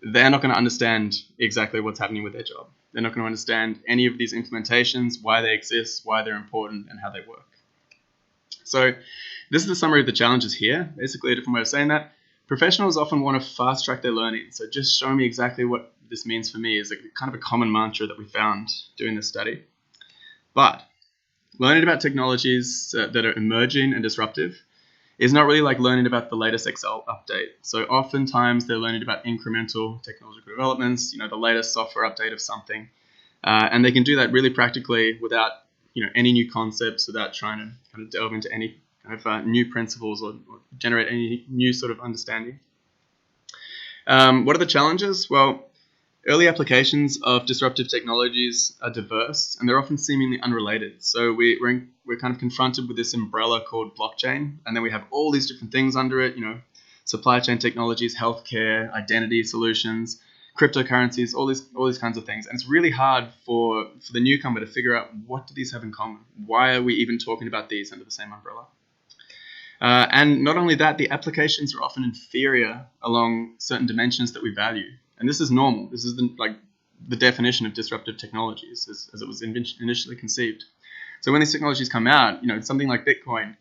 they're not going to understand exactly what's happening with their job. They're not going to understand any of these implementations, why they exist, why they're important, and how they work. So this is the summary of the challenges here. Basically, a different way of saying that. Professionals often want to fast track their learning. So just show me exactly what this means for me is kind of a common mantra that we found doing this study. But learning about technologies that are emerging and disruptive is not really like learning about the latest Excel update. So oftentimes they're learning about incremental technological developments, the latest software update of something. And they can do that really practically without any new concepts, without trying to kind of delve into any new principles or generate any new sort of understanding. What are the challenges? Well, early applications of disruptive technologies are diverse, and they're often seemingly unrelated. So we're kind of confronted with this umbrella called blockchain, and then we have all these different things under it, supply chain technologies, healthcare, identity solutions, cryptocurrencies, all these kinds of things. And it's really hard for the newcomer to figure out, what do these have in common? Why are we even talking about these under the same umbrella? And not only that, the applications are often inferior along certain dimensions that we value. And this is normal. This is the definition of disruptive technologies as it was initially conceived. So when these technologies come out, something like Bitcoin,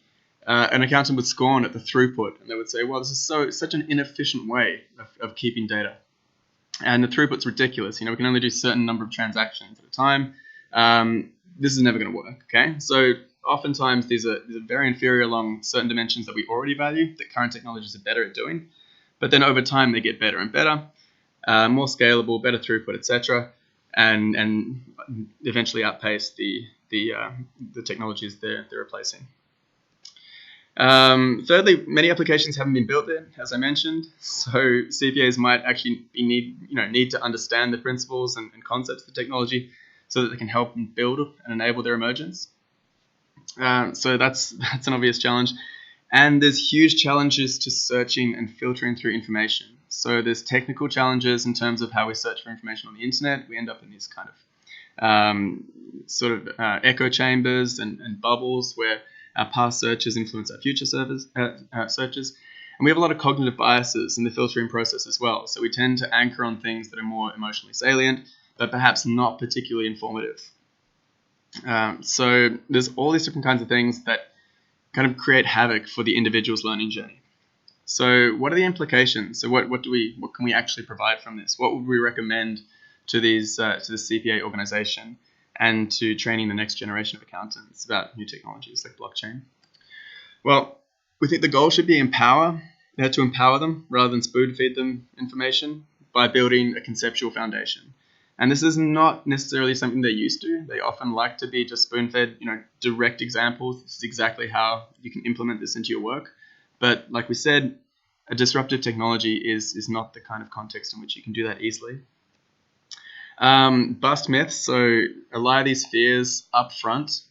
an accountant would scorn at the throughput, and they would say, well, this is such an inefficient way of keeping data. And the throughput's ridiculous. We can only do a certain number of transactions at a time. This is never going to work, okay? So oftentimes these are very inferior along certain dimensions that we already value, that current technologies are better at doing. But then over time, they get better and better, more scalable, better throughput, etc., and eventually outpace the technologies they're replacing. Thirdly, many applications haven't been built yet, as I mentioned. So CPAs might actually need to understand the principles and concepts of the technology so that they can help and build and enable their emergence. So that's an obvious challenge. And there's huge challenges to searching and filtering through information. So there's technical challenges in terms of how we search for information on the internet. We end up in these kind of echo chambers and bubbles where our past searches influence our future searches. And we have a lot of cognitive biases in the filtering process as well. So we tend to anchor on things that are more emotionally salient, but perhaps not particularly informative. So there's all these different kinds of things that kind of create havoc for the individual's learning journey. So what are the implications? So what can we actually provide from this? What would we recommend to the CPA organization and to training the next generation of accountants about new technologies like blockchain? Well, we think the goal should be to empower them rather than spoon feed them information by building a conceptual foundation. And this is not necessarily something they're used to. They often like to be just spoon-fed, direct examples. This is exactly how you can implement this into your work. But like we said, a disruptive technology is not the kind of context in which you can do that easily. Bust myths, so allay these fears up front.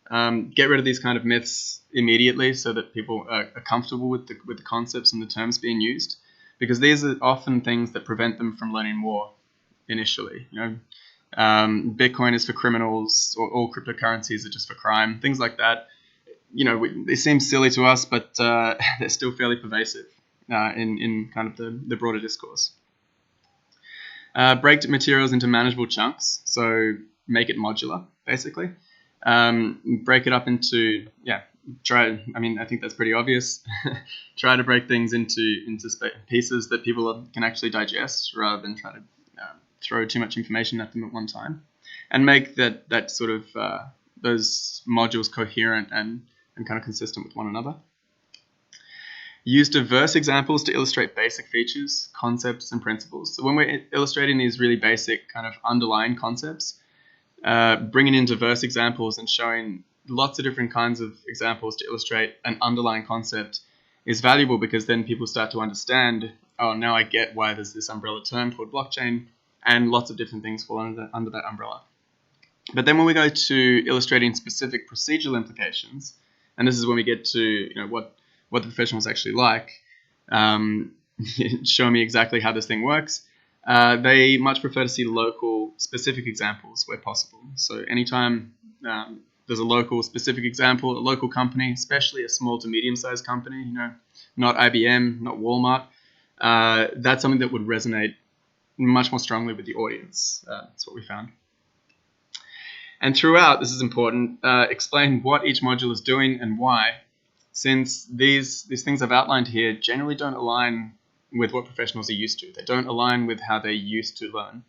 Get rid of these kind of myths immediately so that people are comfortable with the concepts and the terms being used, because these are often things that prevent them from learning more initially. Bitcoin is for criminals, or all cryptocurrencies are just for crime, things like that. They seem silly to us, but they're still fairly pervasive in kind of the broader discourse. Break materials into manageable chunks, so make it modular, basically. Break it up into, I think that's pretty obvious. Try to break things into pieces that people can actually digest rather than try to throw too much information at them at one time. And make that sort of those modules coherent and kind of consistent with one another. Use diverse examples to illustrate basic features, concepts, and principles. So when we're illustrating these really basic kind of underlying concepts, bringing in diverse examples and showing lots of different kinds of examples to illustrate an underlying concept is valuable, because then people start to understand, oh, now I get why there's this umbrella term called blockchain, and lots of different things fall under that umbrella. But then when we go to illustrating specific procedural implications, and this is when we get to what the professionals actually like, show me exactly how this thing works, they much prefer to see local specific examples where possible. So anytime there's a local specific example, a local company, especially a small to medium-sized company, not IBM, not Walmart, that's something that would resonate much more strongly with the audience. That's what we found. And throughout, this is important, explain what each module is doing and why, since these things I've outlined here generally don't align with what professionals are used to. They don't align with how they used to learn.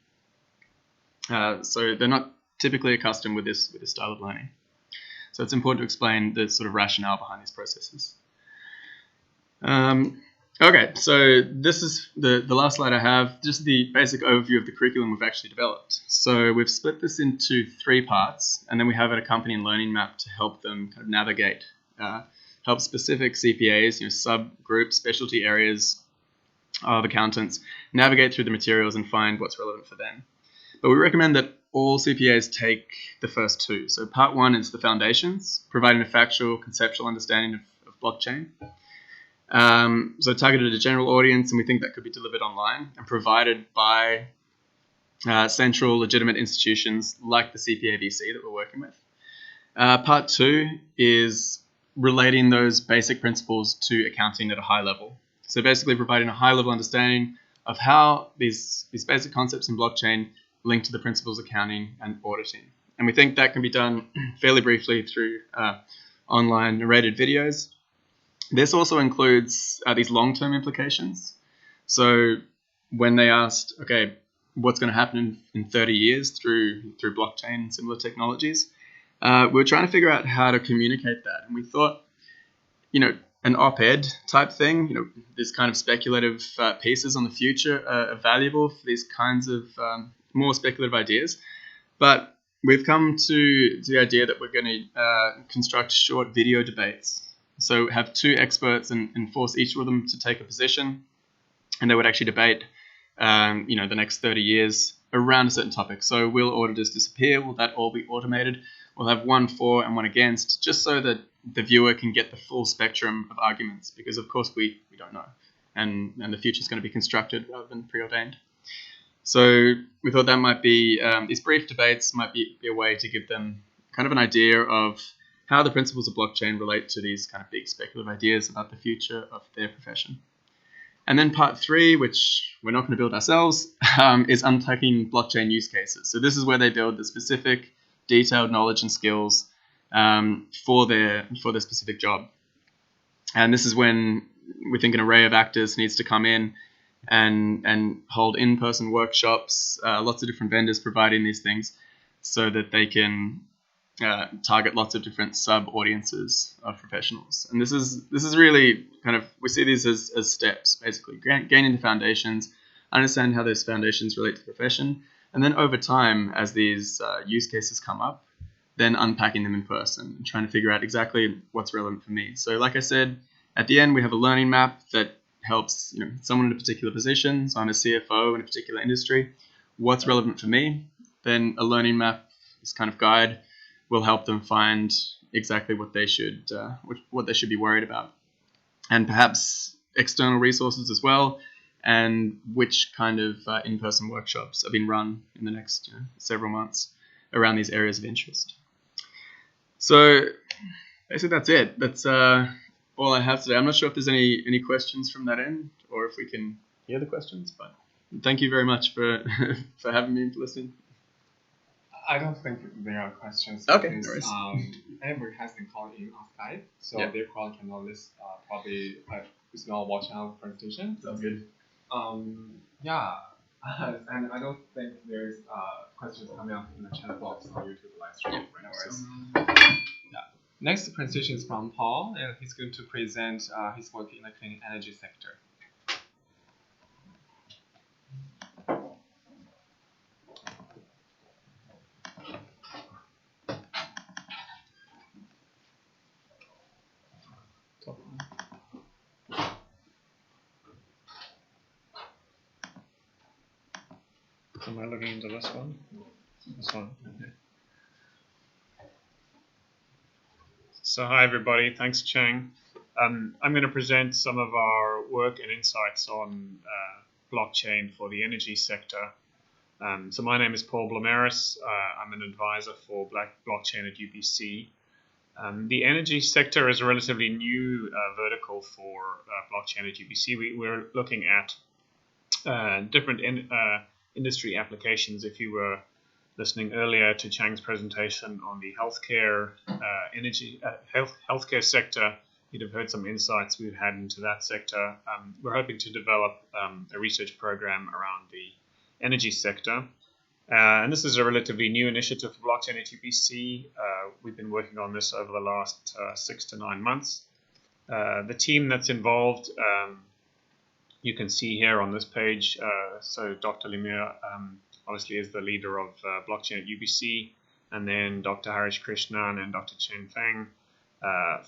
So they're not typically accustomed with this style of learning. So it's important to explain the sort of rationale behind these processes. Okay, so this is the last slide I have, just the basic overview of the curriculum we've actually developed. So we've split this into 3 parts, and then we have an accompanying learning map to help them kind of navigate help specific CPAs, subgroup specialty areas of accountants, navigate through the materials and find what's relevant for them. But we recommend that all CPAs take the first two. So part one is the foundations, providing a factual, conceptual understanding of blockchain. So targeted at a general audience, and we think that could be delivered online and provided by central legitimate institutions like the CPA VC that we're working with. Part two is relating those basic principles to accounting at a high level. So basically providing a high level understanding of how these basic concepts in blockchain link to the principles of accounting and auditing. And we think that can be done fairly briefly through online narrated videos. This also includes these long-term implications. So when they asked, okay, what's going to happen in 30 years through blockchain and similar technologies, we were trying to figure out how to communicate that. And we thought, an op-ed type thing, this kind of speculative pieces on the future are valuable for these kinds of more speculative ideas. But we've come to the idea that we're going to construct short video debates. So have two experts and force each of them to take a position, and they would actually debate, the next 30 years around a certain topic. So will auditors disappear? Will that all be automated? We'll have one for and one against, just so that the viewer can get the full spectrum of arguments, because of course we don't know, and the future is going to be constructed rather than preordained. So we thought that might be, these brief debates might be a way to give them kind of an idea of how the principles of blockchain relate to these kind of big speculative ideas about the future of their profession. And then part three, which we're not going to build ourselves, is unpacking blockchain use cases. So this is where they build the specific detailed knowledge and skills for their specific job. And this is when we think an array of actors needs to come in and hold in-person workshops, lots of different vendors providing these things so that they can target lots of different sub-audiences of professionals. And this is really kind of, we see these as steps, basically, gaining the foundations, understand how those foundations relate to the profession, and then over time, as these use cases come up, then unpacking them in person and trying to figure out exactly what's relevant for me. So like I said, at the end, we have a learning map that helps someone in a particular position. So I'm a CFO in a particular industry. What's relevant for me? Then a learning map, this kind of guide, will help them find exactly what they should be worried about, and perhaps external resources as well, and which kind of in-person workshops are being run in the next several months around these areas of interest. So basically that's it. That's all I have today. I'm not sure if there's any questions from that end, or if we can hear the questions, but thank you very much for for having me and for listening. I don't think there are questions. Okay, Because, no worries. Edinburgh has been called in on Skype, so Yeah. they probably can notice probably a small watch out presentation. Sounds good. Yeah, and I don't think there's questions coming up in the chat box on YouTube live stream right now. So, yeah. Next presentation is from Paul, and he's going to present his work in the clean energy sector. Am I looking into this one? This one. Okay. So hi everybody, thanks Cheng. I'm going to present some of our work and insights on blockchain for the energy sector. So my name is Paul Blamaris. I'm an advisor for blockchain at UBC. The energy sector is a relatively new vertical for blockchain at UBC. We're looking at different industry applications. If you were listening earlier to Chang's presentation on the healthcare healthcare sector, you'd have heard some insights we've had into that sector. We're hoping to develop a research program around the energy sector. And this is a relatively new initiative for blockchain at UBC. We've been working on this over the last 6 to 9 months. The team that's involved, you can see here on this page. So Dr. Lemieux obviously is the leader of blockchain at UBC, and then Dr. Harish Krishnan and Dr. Chen Feng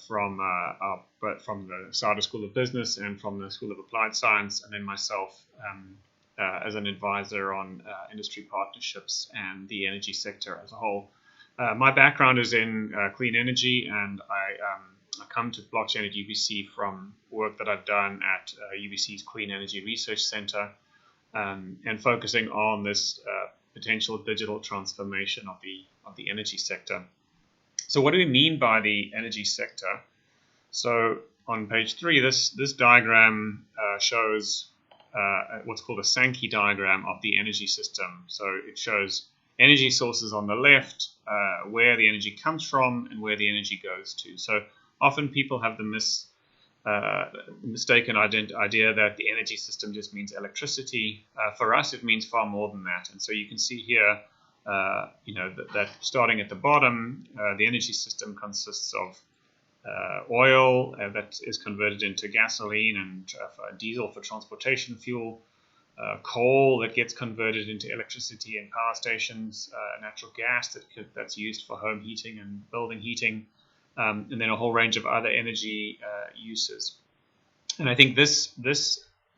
from the Sauder School of Business and from the School of Applied Science, and then myself as an advisor on industry partnerships and the energy sector as a whole. My background is in clean energy, and I come to blockchain at UBC from work that I've done at UBC's Clean Energy Research Center, and focusing on this potential digital transformation of the energy sector. So what do we mean by the energy sector? So on page 3, this diagram shows what's called a Sankey diagram of the energy system. So it shows energy sources on the left, where the energy comes from and where the energy goes to. So often people have the mistaken idea that the energy system just means electricity. For us, it means far more than that. And so you can see here, that starting at the bottom, the energy system consists of oil that is converted into gasoline and diesel for transportation fuel, coal that gets converted into electricity in power stations, natural gas that's used for home heating and building heating, and then a whole range of other energy uses. And I think this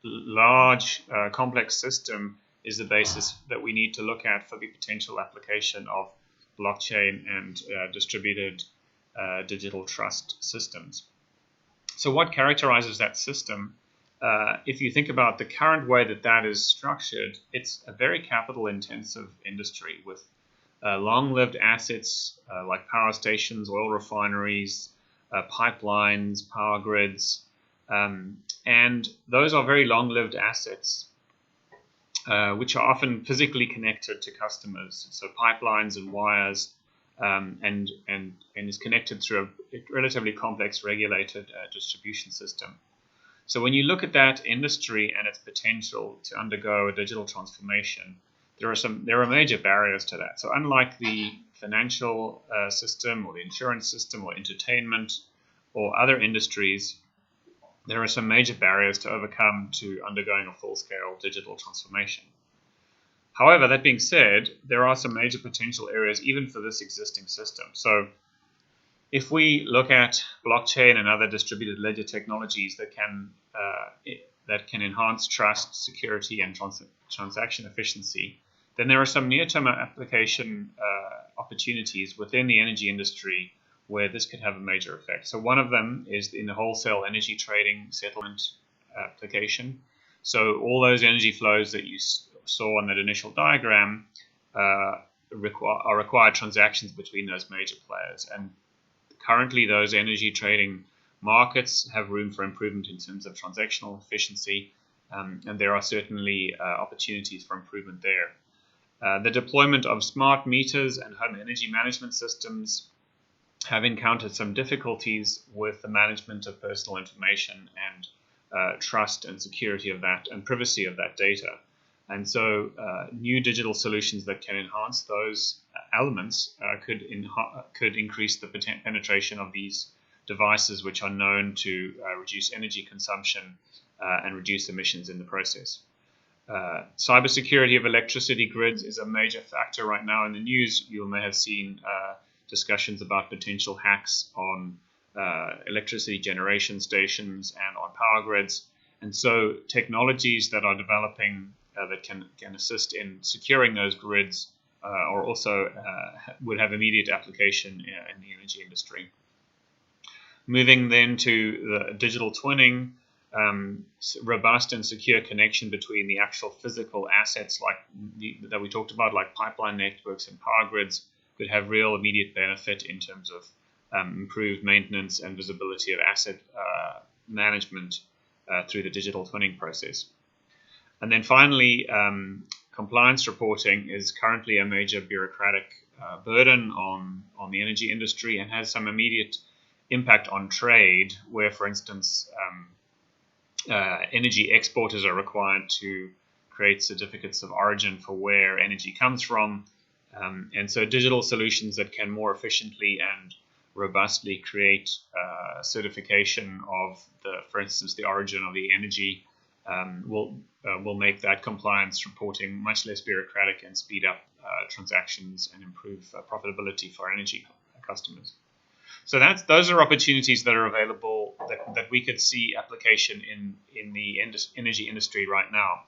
large complex system is the basis that we need to look at for the potential application of blockchain and distributed digital trust systems. So what characterizes that system? If you think about the current way that is structured, it's a very capital-intensive industry with long-lived assets like power stations, oil refineries, pipelines, power grids, and those are very long-lived assets, which are often physically connected to customers. So pipelines and wires, and is connected through a relatively complex regulated distribution system. So when you look at that industry and its potential to undergo a digital transformation, there are major barriers to that. So unlike the financial system or the insurance system or entertainment or other industries, there are some major barriers to overcome to undergoing a full-scale digital transformation. However, that being said, there are some major potential areas even for this existing system. So if we look at blockchain and other distributed ledger technologies that can enhance trust, security, and transaction efficiency, then there are some near-term application opportunities within the energy industry where this could have a major effect. So one of them is in the wholesale energy trading settlement application. So all those energy flows that you saw on that initial diagram are required transactions between those major players. And currently those energy trading markets have room for improvement in terms of transactional efficiency, and there are certainly opportunities for improvement there. The deployment of smart meters and home energy management systems have encountered some difficulties with the management of personal information and trust and security of that and privacy of that data. And so new digital solutions that can enhance those elements could increase the penetration of these devices, which are known to reduce energy consumption and reduce emissions in the process. Cybersecurity of electricity grids is a major factor right now in the news. You may have seen discussions about potential hacks on electricity generation stations and on power grids. And so technologies that are developing that can assist in securing those grids or also would have immediate application in the energy industry. Moving then to the digital twinning, robust and secure connection between the actual physical assets that we talked about, like pipeline networks and power grids, could have real immediate benefit in terms of improved maintenance and visibility of asset management through the digital twinning process. And then finally, compliance reporting is currently a major bureaucratic burden on the energy industry and has some immediate impact on trade, where, for instance, energy exporters are required to create certificates of origin for where energy comes from. And so digital solutions that can more efficiently and robustly create certification of, for instance, the origin of the energy will make that compliance reporting much less bureaucratic and speed up transactions and improve profitability for energy customers. So those are opportunities that are available that we could see application in the energy industry right now.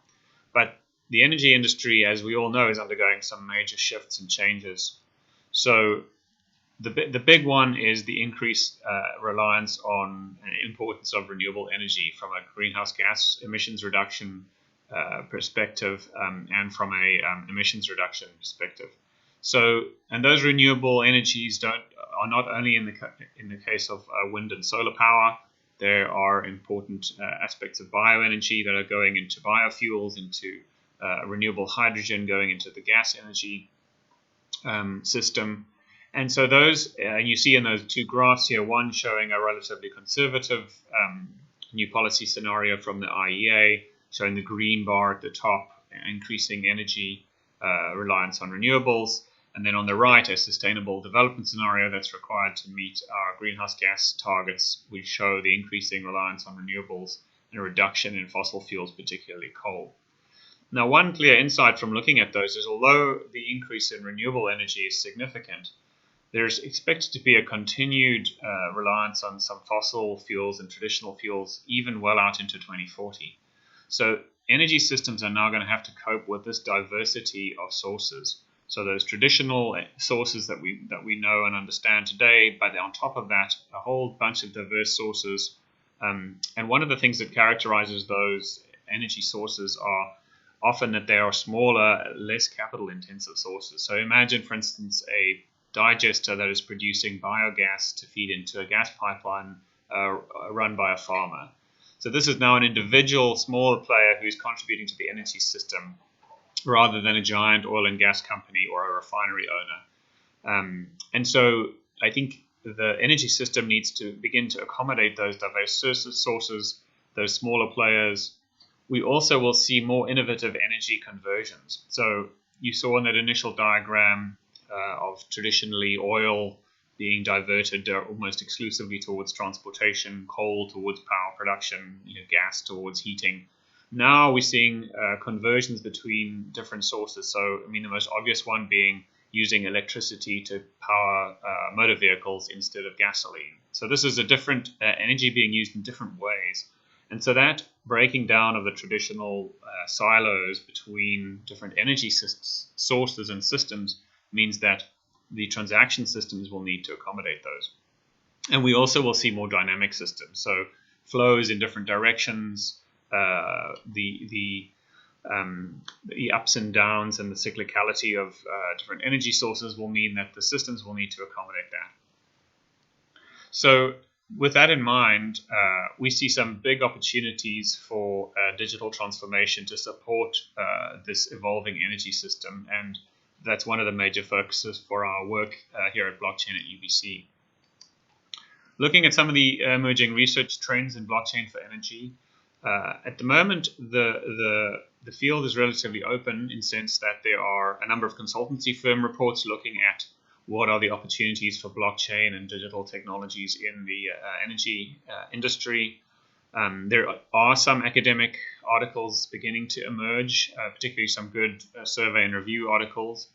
But the energy industry, as we all know, is undergoing some major shifts and changes. So the big one is the increased reliance on and importance of renewable energy from a greenhouse gas emissions reduction perspective and from a emissions reduction perspective. So, and those renewable energies are not only in the case of wind and solar power. There are important aspects of bioenergy that are going into biofuels, into renewable hydrogen, going into the gas energy system. And so those, you see in those two graphs here, one showing a relatively conservative new policy scenario from the IEA, showing the green bar at the top, increasing energy reliance on renewables. And then on the right, a sustainable development scenario that's required to meet our greenhouse gas targets. We show the increasing reliance on renewables and a reduction in fossil fuels, particularly coal. Now, one clear insight from looking at those is although the increase in renewable energy is significant, there's expected to be a continued reliance on some fossil fuels and traditional fuels even well out into 2040. So energy systems are now going to have to cope with this diversity of sources. So those traditional sources that we know and understand today, but on top of that, a whole bunch of diverse sources. And one of the things that characterizes those energy sources are often that they are smaller, less capital-intensive sources. So imagine, for instance, a digester that is producing biogas to feed into a gas pipeline run by a farmer. So this is now an individual, smaller player who is contributing to the energy system rather than a giant oil and gas company or a refinery owner. And so I think the energy system needs to begin to accommodate those diverse sources, those smaller players. We also will see more innovative energy conversions. So you saw in that initial diagram of traditionally oil being diverted almost exclusively towards transportation, coal towards power production, gas towards heating. Now we're seeing conversions between different sources. So, I mean, the most obvious one being using electricity to power motor vehicles instead of gasoline. So this is a different energy being used in different ways. And so that breaking down of the traditional silos between different energy sources and systems means that the transaction systems will need to accommodate those. And we also will see more dynamic systems. So flows in different directions, the ups and downs and the cyclicality of different energy sources will mean that the systems will need to accommodate that. So with that in mind, we see some big opportunities for digital transformation to support this evolving energy system, and that's one of the major focuses for our work here at Blockchain at UBC. Looking at some of the emerging research trends in blockchain for energy, at the moment, the field is relatively open in the sense that there are a number of consultancy firm reports looking at what are the opportunities for blockchain and digital technologies in the energy industry. There are some academic articles beginning to emerge, particularly some good survey and review articles.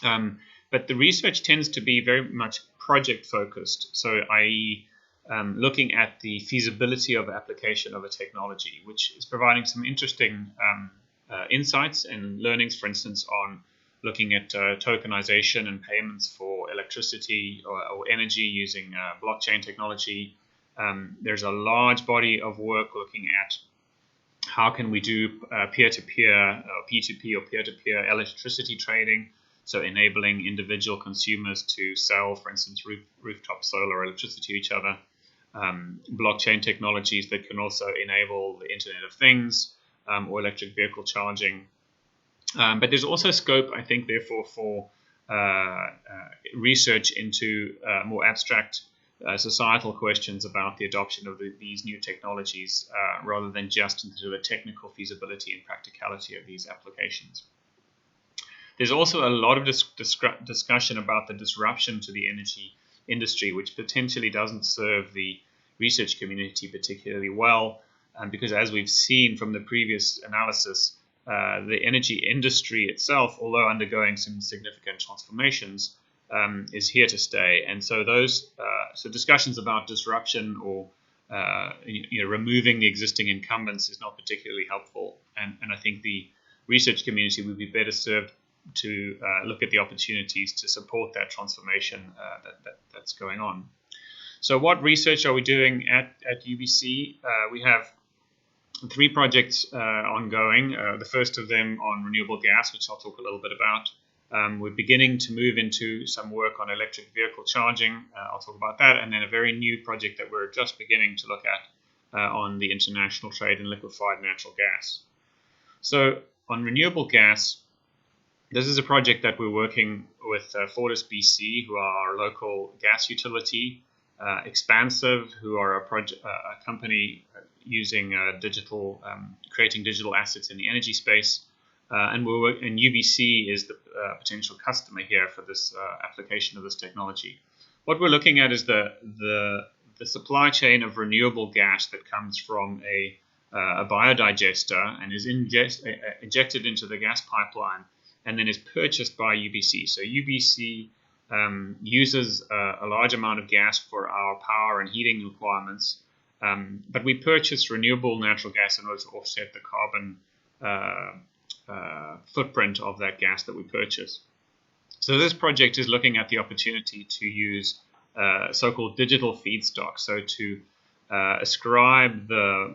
But the research tends to be very much project focused, so i.e. Looking at the feasibility of application of a technology, which is providing some interesting insights and learnings, for instance, on looking at tokenization and payments for electricity or energy using blockchain technology. There's a large body of work looking at how can we do peer-to-peer, P2P or peer-to-peer electricity trading, so enabling individual consumers to sell, for instance, rooftop solar electricity to each other. Blockchain technologies that can also enable the Internet of Things or electric vehicle charging. But there's also scope, I think, therefore, for research into more abstract societal questions about the adoption of these new technologies rather than just into the technical feasibility and practicality of these applications. There's also a lot of discussion about the disruption to the energy industry, which potentially doesn't serve the research community particularly well, because as we've seen from the previous analysis, the energy industry itself, although undergoing some significant transformations, is here to stay. And so those so discussions about disruption or removing the existing incumbents is not particularly helpful, and I think the research community would be better served to look at the opportunities to support that transformation that's going on. So what research are we doing at UBC? We have 3 projects ongoing. The first of them on renewable gas, which I'll talk a little bit about. We're beginning to move into some work on electric vehicle charging. I'll talk about that. And then a very new project that we're just beginning to look at on the international trade in liquefied natural gas. So on renewable gas, this is a project that we're working with Fortis BC, who are our local gas utility, Expansive, who are a company using creating digital assets in the energy space, and UBC is the potential customer here for this application of this technology. What we're looking at is the supply chain of renewable gas that comes from a biodigester and is injected into the gas pipeline and then is purchased by UBC. So UBC uses a large amount of gas for our power and heating requirements, but we purchase renewable natural gas in order to offset the carbon footprint of that gas that we purchase. So this project is looking at the opportunity to use so-called digital feedstock, so to ascribe the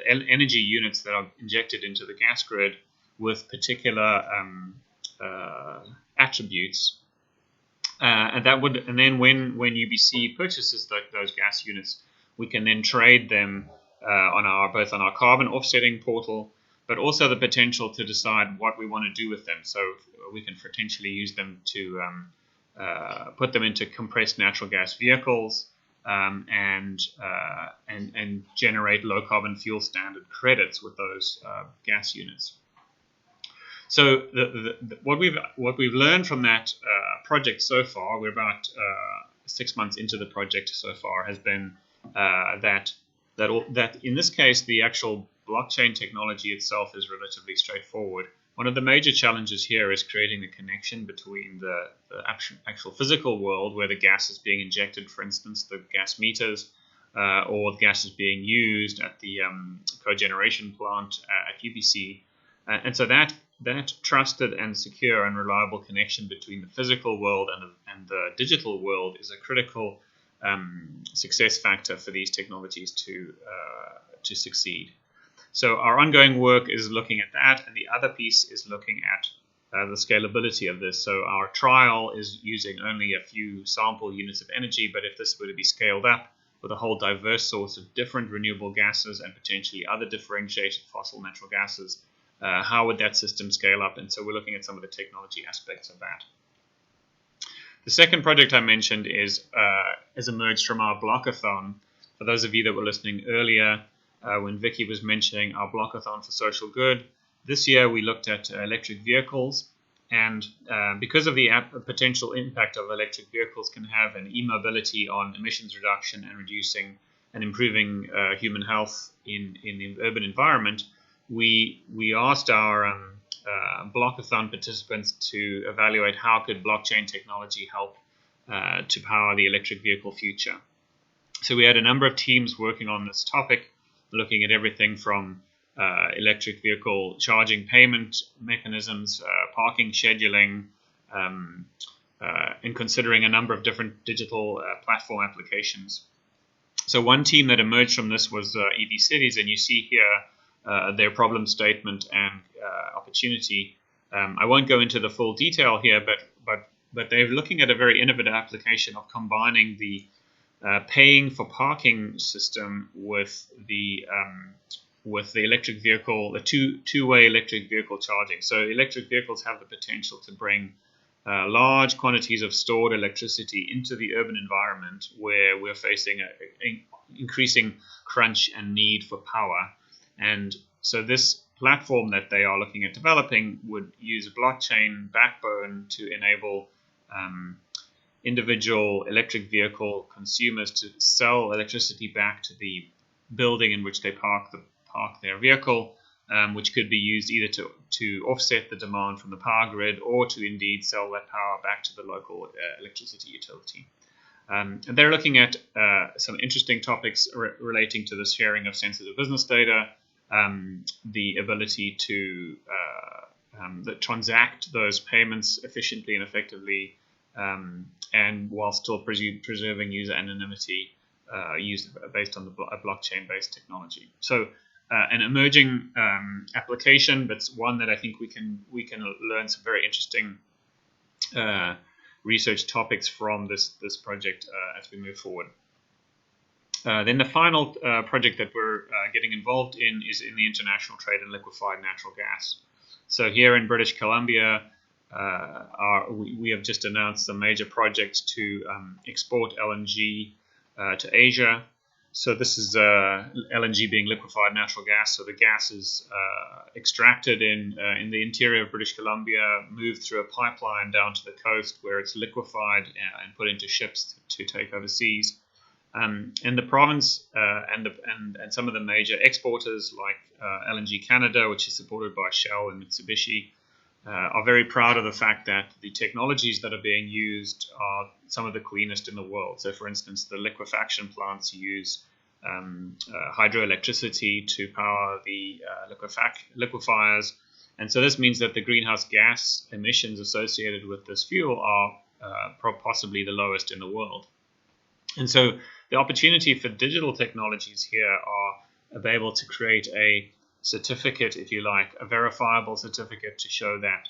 energy units that are injected into the gas grid with particular attributes, and then when UBC purchases those gas units, we can then trade them both on our carbon offsetting portal, but also the potential to decide what we want to do with them. So we can potentially use them to put them into compressed natural gas vehicles and generate low carbon fuel standard credits with those gas units. So what we've learned from that project so far, we're about 6 months into the project so far, has been that in this case the actual blockchain technology itself is relatively straightforward. One of the major challenges here is creating the connection between the actual physical world where the gas is being injected, for instance, the gas meters, or the gas is being used at the cogeneration plant at UBC. And so that trusted and secure and reliable connection between the physical world and the digital world is a critical success factor for these technologies to succeed. So our ongoing work is looking at that, and the other piece is looking at the scalability of this. So our trial is using only a few sample units of energy, but if this were to be scaled up with a whole diverse source of different renewable gases and potentially other differentiated fossil natural gases, how would that system scale up? And so we're looking at some of the technology aspects of that. The second project I mentioned has emerged from our blockathon. For those of you that were listening earlier, when Vicky was mentioning our blockathon for social good, this year we looked at electric vehicles, and because of the potential impact of electric vehicles can have an e-mobility on emissions reduction and reducing and improving human health in the urban environment, we asked our blockathon participants to evaluate how could blockchain technology help to power the electric vehicle future. So we had a number of teams working on this topic, looking at everything from electric vehicle charging payment mechanisms, parking scheduling, and considering a number of different digital platform applications. So one team that emerged from this was EV Cities, and you see here their problem statement and opportunity. I won't go into the full detail here, but they're looking at a very innovative application of combining the paying for parking system with the electric vehicle, the two-way electric vehicle charging. So electric vehicles have the potential to bring large quantities of stored electricity into the urban environment where we're facing an increasing crunch and need for power. And so this platform that they are looking at developing would use a blockchain backbone to enable individual electric vehicle consumers to sell electricity back to the building in which they park their vehicle, which could be used either to offset the demand from the power grid or to indeed sell that power back to the local electricity utility. And they're looking at some interesting topics relating to the sharing of sensitive business data, the ability to transact those payments efficiently and effectively, and while still preserving user anonymity based on a blockchain-based technology. So an emerging application, but one that I think we can learn some very interesting research topics from this project as we move forward. Then the final project that we're getting involved in is in the international trade in liquefied natural gas. So here in British Columbia, we have just announced a major project to export LNG to Asia. So this is LNG being liquefied natural gas. So the gas is extracted in the interior of British Columbia, moved through a pipeline down to the coast where it's liquefied and put into ships to take overseas. And the province and some of the major exporters like LNG Canada, which is supported by Shell and Mitsubishi, are very proud of the fact that the technologies that are being used are some of the cleanest in the world. So, for instance, the liquefaction plants use hydroelectricity to power the liquefiers. And so this means that the greenhouse gas emissions associated with this fuel are possibly the lowest in the world. And so the opportunity for digital technologies here are able to create a certificate, if you like, a verifiable certificate to show that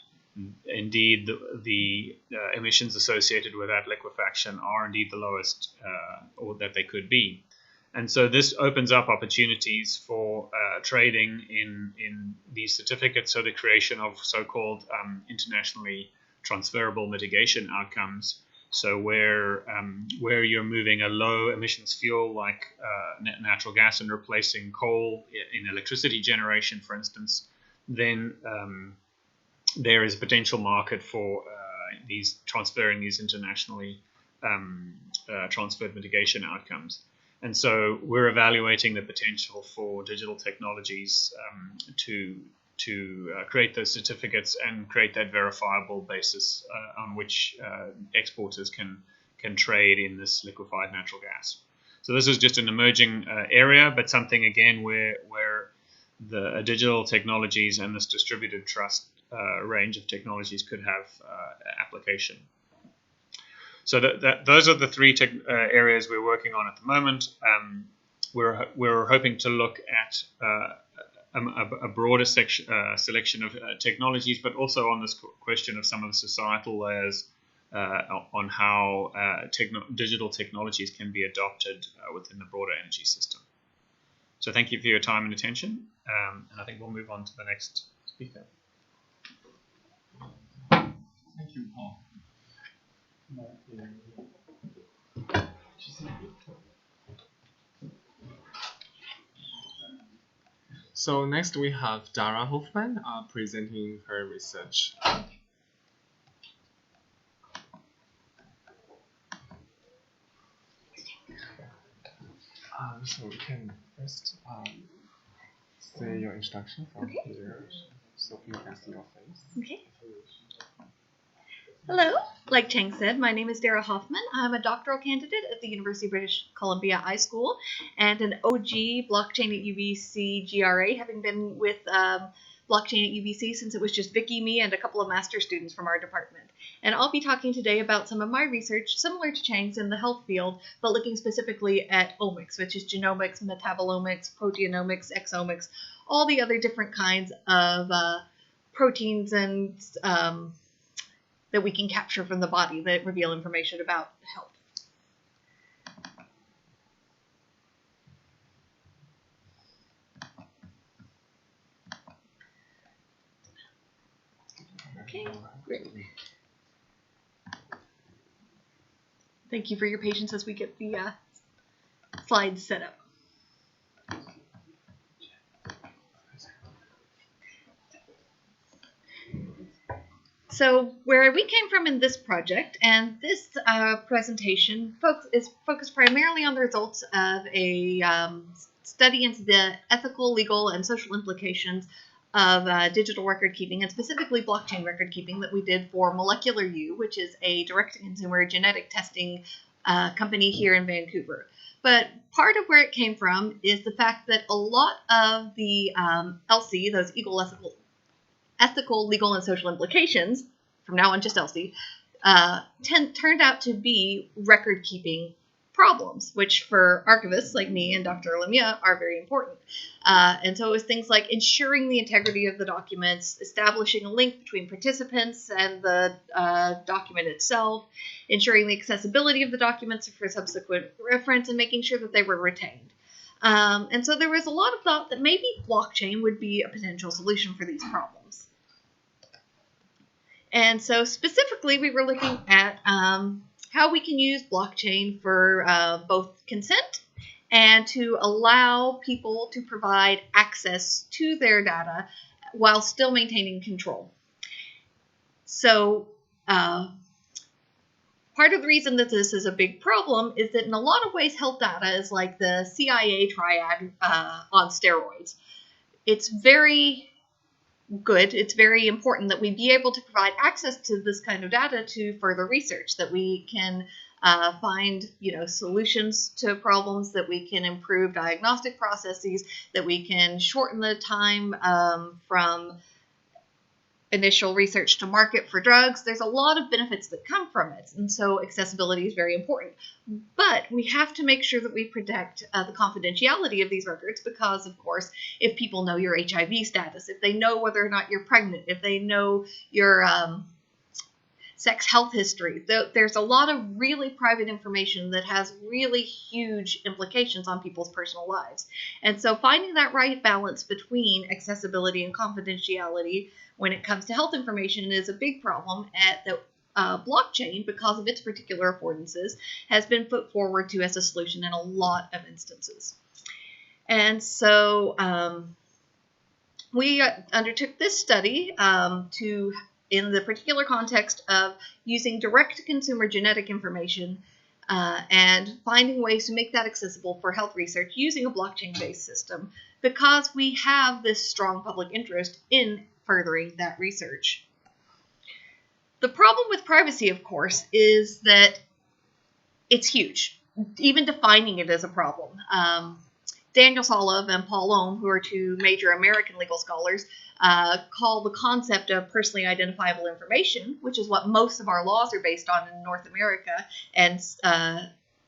indeed the emissions associated with that liquefaction are indeed the lowest or that they could be. And so this opens up opportunities for trading in these certificates, so the creation of so-called internationally transferable mitigation outcomes. So where you're moving a low emissions fuel like natural gas and replacing coal in electricity generation, for instance, then there is a potential market for transferring these internationally transferred mitigation outcomes. And so we're evaluating the potential for digital technologies to create those certificates and create that verifiable basis on which exporters can trade in this liquefied natural gas. So this is just an emerging area, but something again where the digital technologies and this distributed trust range of technologies could have application. So those are the three areas we're working on at the moment. We're hoping to look at a broader selection of technologies, but also on this question of some of the societal layers on how digital technologies can be adopted within the broader energy system. So thank you for your time and attention, and I think we'll move on to the next speaker. Thank you, Paul. So next we have Dara Hoffman presenting her research. So we can first say your introduction from here, so you can see your face. Okay. Hello, like Chang said, my name is Dara Hoffman. I'm a doctoral candidate at the University of British Columbia iSchool and an OG blockchain at UBC GRA, having been with blockchain at UBC since it was just Vicky, me, and a couple of master students from our department. And I'll be talking today about some of my research, similar to Chang's in the health field, but looking specifically at omics, which is genomics, metabolomics, proteomics, exomics, all the other different kinds of proteins and that we can capture from the body that reveal information about health. Okay, great. Thank you for your patience as we get the slides set up. So where we came from in this project, and this presentation is focused primarily on the results of a study into the ethical, legal, and social implications of digital record keeping, and specifically blockchain record keeping that we did for Molecular U, which is a direct-to-consumer genetic testing company here in Vancouver. But part of where it came from is the fact that a lot of the LC, those ethical, legal, and social implications, from now on just LC, turned out to be record-keeping problems, which for archivists like me and Dr. Lemieux are very important. And so it was things like ensuring the integrity of the documents, establishing a link between participants and the document itself, ensuring the accessibility of the documents for subsequent reference, and making sure that they were retained. And so there was a lot of thought that maybe blockchain would be a potential solution for these problems. And so specifically, we were looking at how we can use blockchain for both consent and to allow people to provide access to their data while still maintaining control. So part of the reason that this is a big problem is that in a lot of ways, health data is like the CIA triad on steroids. It's very good. It's very important that we be able to provide access to this kind of data to further research, that we can find, solutions to problems, that we can improve diagnostic processes, that we can shorten the time from initial research to market for drugs. There's a lot of benefits that come from it, and so accessibility is very important. But we have to make sure that we protect the confidentiality of these records because, of course, if people know your HIV status, if they know whether or not you're pregnant, if they know your sex health history, there's a lot of really private information that has really huge implications on people's personal lives. And so finding that right balance between accessibility and confidentiality when it comes to health information is a big problem at the blockchain, because of its particular affordances, has been put forward to as a solution in a lot of instances. And so we undertook this study in the particular context of using direct-to-consumer genetic information and finding ways to make that accessible for health research using a blockchain-based system, because we have this strong public interest in furthering that research. The problem with privacy, of course, is that it's huge. Even defining it is a problem. Daniel Solove and Paul Ohm, who are two major American legal scholars, call the concept of personally identifiable information, which is what most of our laws are based on in North America, and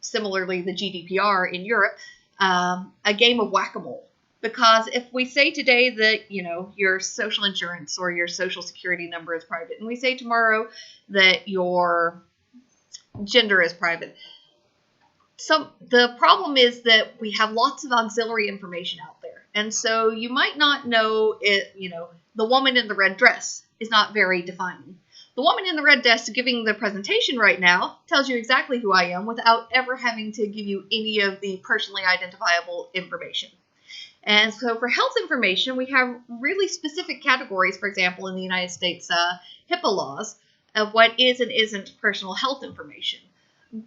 similarly the GDPR in Europe, a game of whack-a-mole. Because if we say today that, your social insurance or your social security number is private, and we say tomorrow that your gender is private, the problem is that we have lots of auxiliary information out there. And so you might not know it, the woman in the red dress is not very defining. The woman in the red dress giving the presentation right now tells you exactly who I am without ever having to give you any of the personally identifiable information. And so for health information, we have really specific categories, for example, in the United States HIPAA laws, of what is and isn't personal health information.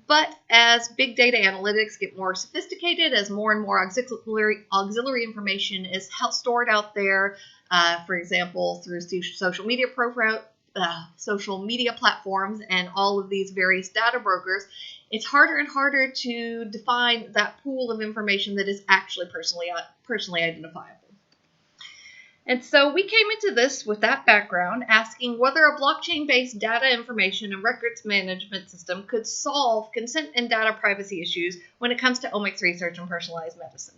But as big data analytics get more sophisticated, as more and more auxiliary information is stored out there, for example, through social media platforms and all of these various data brokers, it's harder and harder to define that pool of information that is actually personally identifiable. And so we came into this with that background, asking whether a blockchain-based data information and records management system could solve consent and data privacy issues when it comes to omics research and personalized medicine.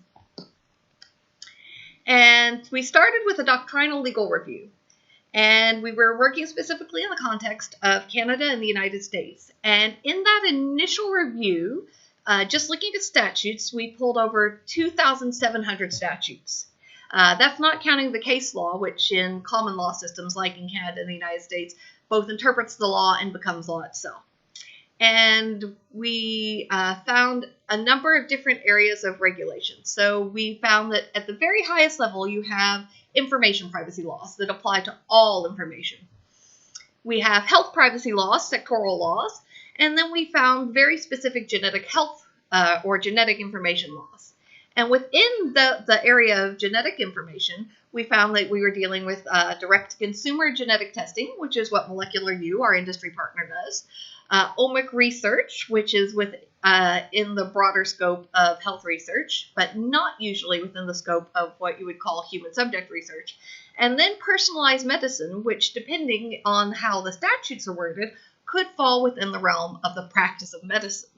And we started with a doctrinal legal review. And we were working specifically in the context of Canada and the United States. And in that initial review, just looking at statutes, we pulled over 2,700 statutes. That's not counting the case law, which in common law systems like in Canada and the United States, both interprets the law and becomes law itself. And we found a number of different areas of regulation. So we found that at the very highest level, you have information privacy laws that apply to all information. We have health privacy laws, sectoral laws, and then we found very specific genetic health or genetic information laws. And within the area of genetic information, we found that we were dealing with direct-to-consumer genetic testing, which is what Molecular U, our industry partner, does. omic research, which is in the broader scope of health research, but not usually within the scope of what you would call human subject research. And then personalized medicine, which, depending on how the statutes are worded, could fall within the realm of the practice of medicine.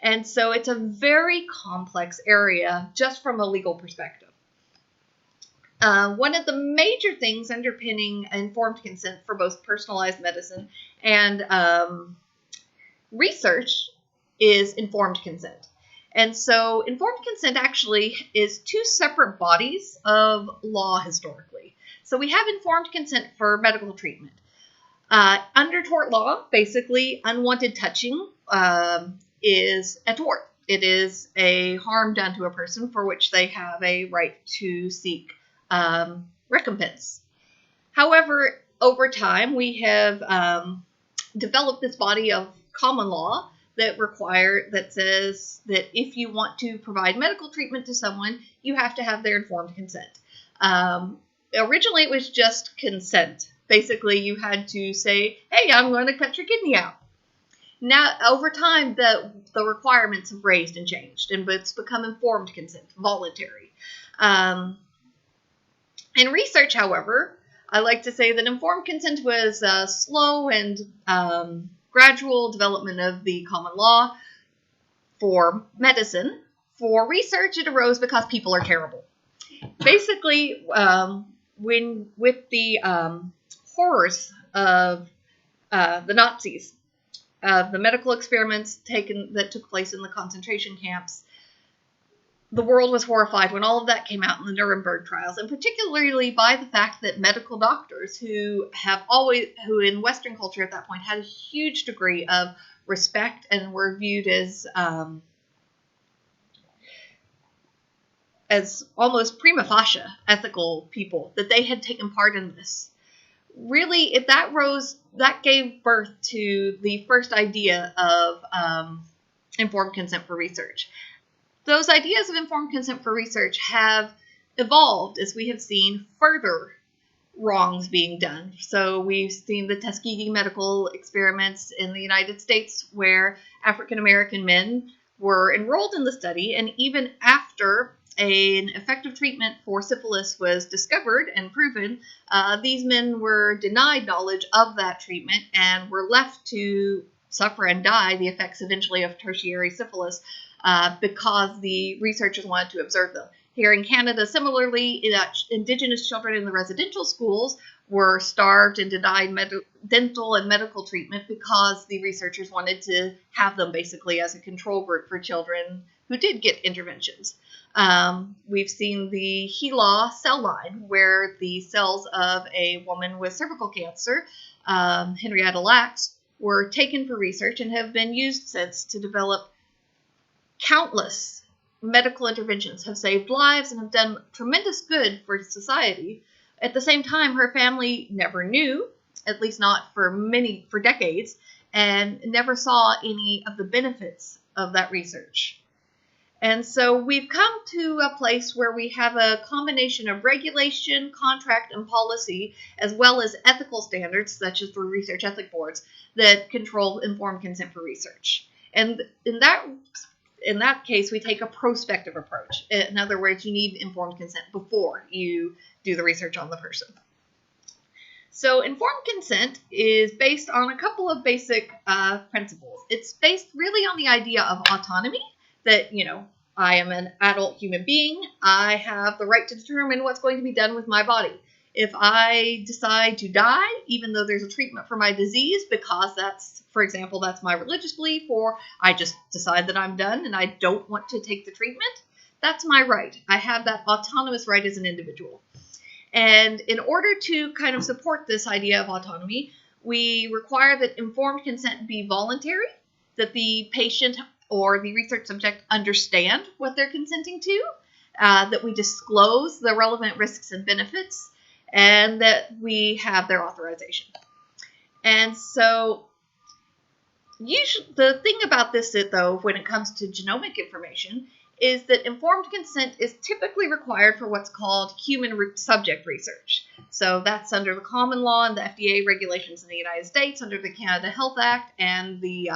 And so it's a very complex area just from a legal perspective. One of the major things underpinning informed consent for both personalized medicine and research is informed consent. And so informed consent actually is two separate bodies of law historically. So we have informed consent for medical treatment. Under tort law, basically, unwanted touching is a tort. It is a harm done to a person for which they have a right to seek recompense. However, over time, we have developed this body of common law that says that if you want to provide medical treatment to someone, you have to have their informed consent. Originally, it was just consent. Basically, you had to say, hey, I'm going to cut your kidney out. Now, over time, the requirements have raised and changed, and it's become informed consent, voluntary. In research, however, I like to say that informed consent was slow and gradual development of the common law for medicine. For research, it arose because people are terrible. Basically, with the horrors of the Nazis, the medical experiments that took place in the concentration camps, the world was horrified when all of that came out in the Nuremberg trials, and particularly by the fact that medical doctors who in Western culture at that point had a huge degree of respect and were viewed as almost prima facie ethical people, that they had taken part in this. Really, that gave birth to the first idea of informed consent for research. Those ideas of informed consent for research have evolved as we have seen further wrongs being done. So we've seen the Tuskegee medical experiments in the United States where African American men were enrolled in the study, and even after an effective treatment for syphilis was discovered and proven, these men were denied knowledge of that treatment and were left to suffer and die the effects eventually of tertiary syphilis because the researchers wanted to observe them. Here in Canada, similarly, Indigenous children in the residential schools were starved and denied dental and medical treatment because the researchers wanted to have them basically as a control group for children who did get interventions. We've seen the HeLa cell line, where the cells of a woman with cervical cancer, Henrietta Lacks, were taken for research and have been used since to develop countless medical interventions, have saved lives, and have done tremendous good for society. At the same time, her family never knew, at least not for decades, and never saw any of the benefits of that research. And so we've come to a place where we have a combination of regulation, contract, and policy, as well as ethical standards, such as through research ethic boards, that control informed consent for research. And in that case, we take a prospective approach. In other words, you need informed consent before you do the research on the person. So informed consent is based on a couple of basic principles. It's based really on the idea of autonomy, that, I am an adult human being. I have the right to determine what's going to be done with my body. If I decide to die, even though there's a treatment for my disease, because that's my religious belief, or I just decide that I'm done and I don't want to take the treatment, that's my right. I have that autonomous right as an individual. And in order to kind of support this idea of autonomy, we require that informed consent be voluntary, that the patient or the research subject understand what they're consenting to, that we disclose the relevant risks and benefits, and that we have their authorization. And so the thing about this, though, when it comes to genomic information, is that informed consent is typically required for what's called human subject research. So that's under the common law and the FDA regulations in the United States, under the Canada Health Act and the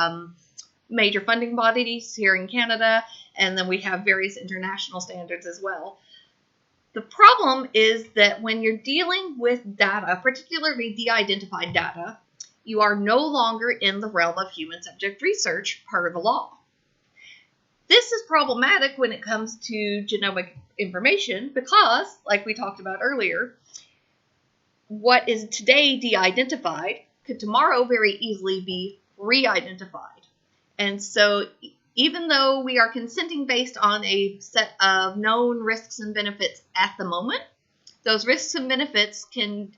major funding bodies here in Canada, and then we have various international standards as well. The problem is that when you're dealing with data, particularly de-identified data, you are no longer in the realm of human subject research per the law. This is problematic when it comes to genomic information because, like we talked about earlier, what is today de-identified could tomorrow very easily be re-identified. And so even though we are consenting based on a set of known risks and benefits at the moment, those risks and benefits can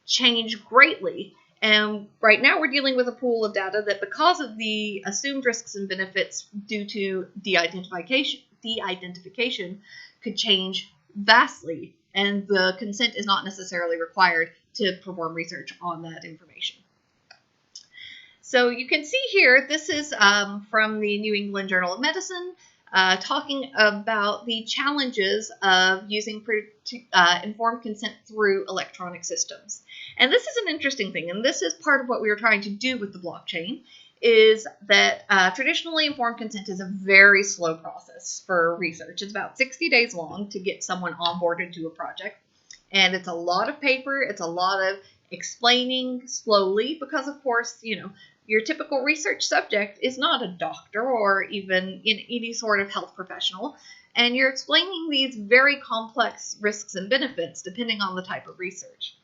change greatly. And right now we're dealing with a pool of data that, because of the assumed risks and benefits due to de-identification could change vastly, and the consent is not necessarily required to perform research on that information. So you can see here, this is from the New England Journal of Medicine, talking about the challenges of using informed consent through electronic systems. And this is an interesting thing, and this is part of what we were trying to do with the blockchain, is that traditionally informed consent is a very slow process for research. It's about 60 days long to get someone onboarded to a project, and it's a lot of paper, it's a lot of explaining slowly, because of course, your typical research subject is not a doctor or even in any sort of health professional, and you're explaining these very complex risks and benefits depending on the type of research.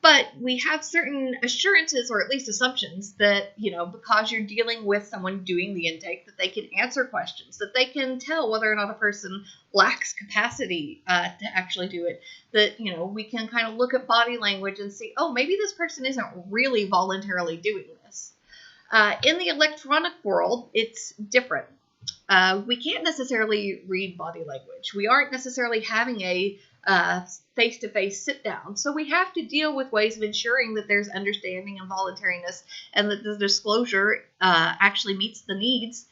But we have certain assurances, or at least assumptions, that, because you're dealing with someone doing the intake, that they can answer questions, that they can tell whether or not a person lacks capacity to actually do it, that, we can kind of look at body language and see, oh, maybe this person isn't really voluntarily doing this. In the electronic world, it's different. We can't necessarily read body language. We aren't necessarily having a face-to-face sit-down. So we have to deal with ways of ensuring that there's understanding and voluntariness, and that the disclosure actually meets the needs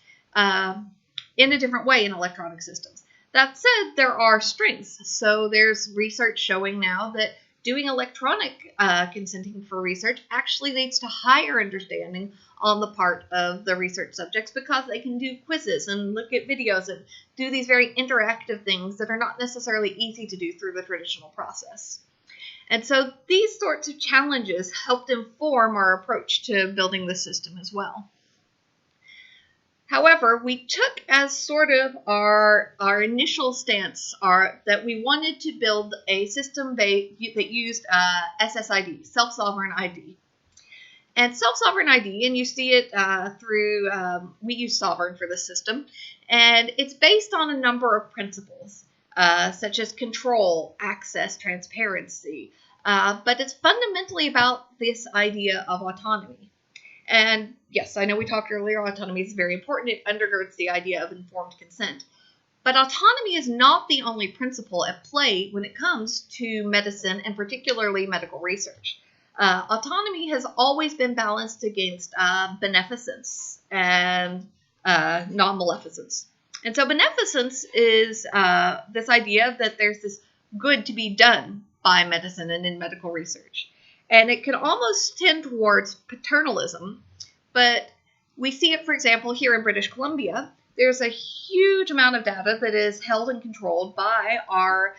in a different way in electronic systems. That said, there are strengths. So there's research showing now that doing electronic consenting for research actually leads to higher understanding on the part of the research subjects, because they can do quizzes and look at videos and do these very interactive things that are not necessarily easy to do through the traditional process. And so these sorts of challenges helped inform our approach to building the system as well. However, we took as sort of our initial stance that we wanted to build a system that used SSID, self-sovereign ID. And self-sovereign ID, and you see it through, we use Sovereign for this system, and it's based on a number of principles, such as control, access, transparency, but it's fundamentally about this idea of autonomy. And yes, I know we talked earlier, autonomy is very important. It undergirds the idea of informed consent. But autonomy is not the only principle at play when it comes to medicine, and particularly medical research. Autonomy has always been balanced against beneficence and non-maleficence. And so beneficence is this idea that there's this good to be done by medicine and in medical research. And it can almost tend towards paternalism, but we see it, for example, here in British Columbia. There's a huge amount of data that is held and controlled by our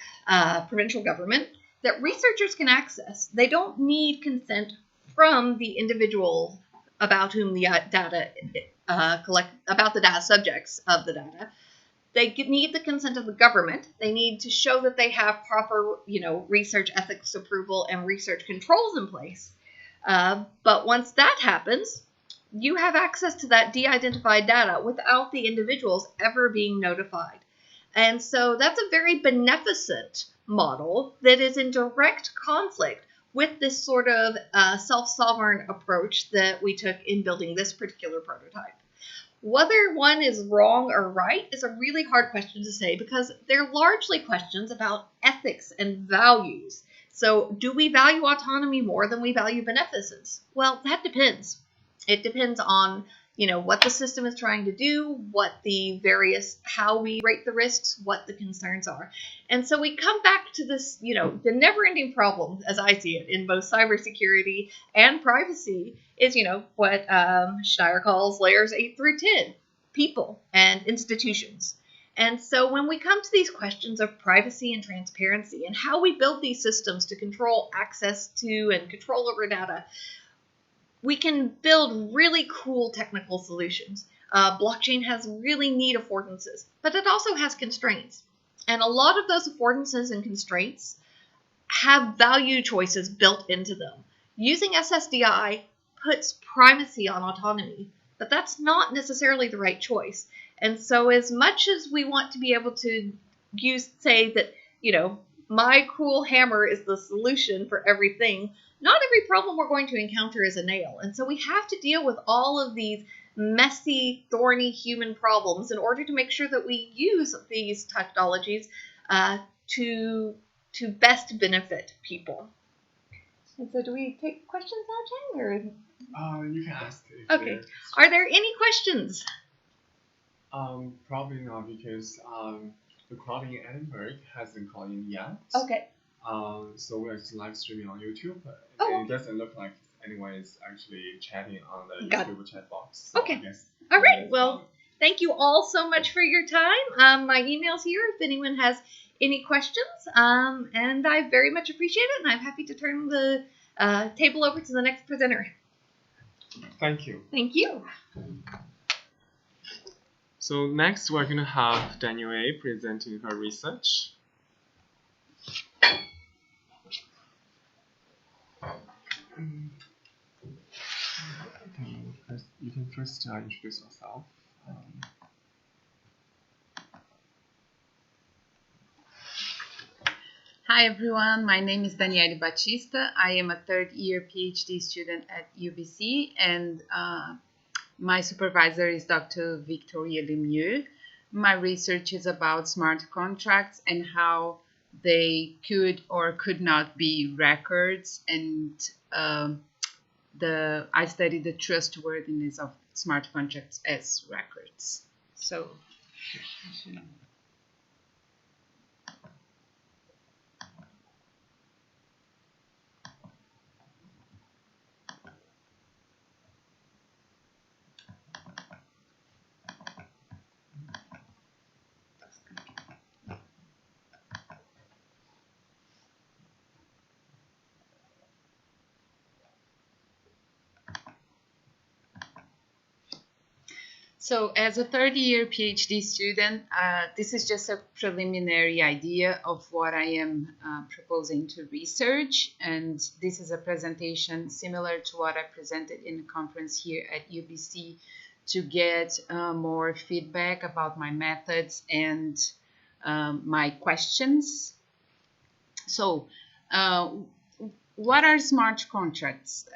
provincial government that researchers can access. They don't need consent from the individual about whom the data about the data subjects of the data. They need the consent of the government. They need to show that they have proper, research ethics approval and research controls in place. But once that happens, you have access to that de-identified data without the individuals ever being notified. And so that's a very beneficent model that is in direct conflict with this sort of self-sovereign approach that we took in building this particular prototype. Whether one is wrong or right is a really hard question to say, because they're largely questions about ethics and values. So do we value autonomy more than we value beneficence? Well, that depends. It depends on, what the system is trying to do, how we rate the risks, what the concerns are. And so we come back to this, the never-ending problem, as I see it, in both cybersecurity and privacy is, what Schneier calls layers 8 through 10, people and institutions. And so when we come to these questions of privacy and transparency and how we build these systems to control access to and control over data, we can build really cool technical solutions. Blockchain has really neat affordances, but it also has constraints. And a lot of those affordances and constraints have value choices built into them. Using SSDI puts primacy on autonomy, but that's not necessarily the right choice. And so as much as we want to be able to say that, my cool hammer is the solution for everything, not every problem we're going to encounter is a nail. And so we have to deal with all of these messy, thorny human problems in order to make sure that we use these technologies to best benefit people. And so do we take questions now, Chang? Or? You can ask. Okay. Are there any questions? Probably not, because the crowd in Edinburgh hasn't called in yet. Okay. So we're live streaming on YouTube. Oh. It doesn't look like anyone is actually chatting on the Got YouTube chat box. So Okay. I guess All right. Well, thank you all so much for your time. My email's here if anyone has any questions. And I very much appreciate it. And I'm happy to turn the table over to the next presenter. Thank you. Thank you. So next we're going to have Daniel A. presenting her research. You can first introduce yourself. Hi everyone, my name is Daniele Batista. I am a third-year PhD student at UBC, and my supervisor is Dr. Victoria Lemieux. My research is about smart contracts and how they could or could not be records, and I studied the trustworthiness of smart contracts as records. So. So as a third-year PhD student, this is just a preliminary idea of what I am proposing to research. And this is a presentation similar to what I presented in the conference here at UBC to get more feedback about my methods and my questions. So what are smart contracts?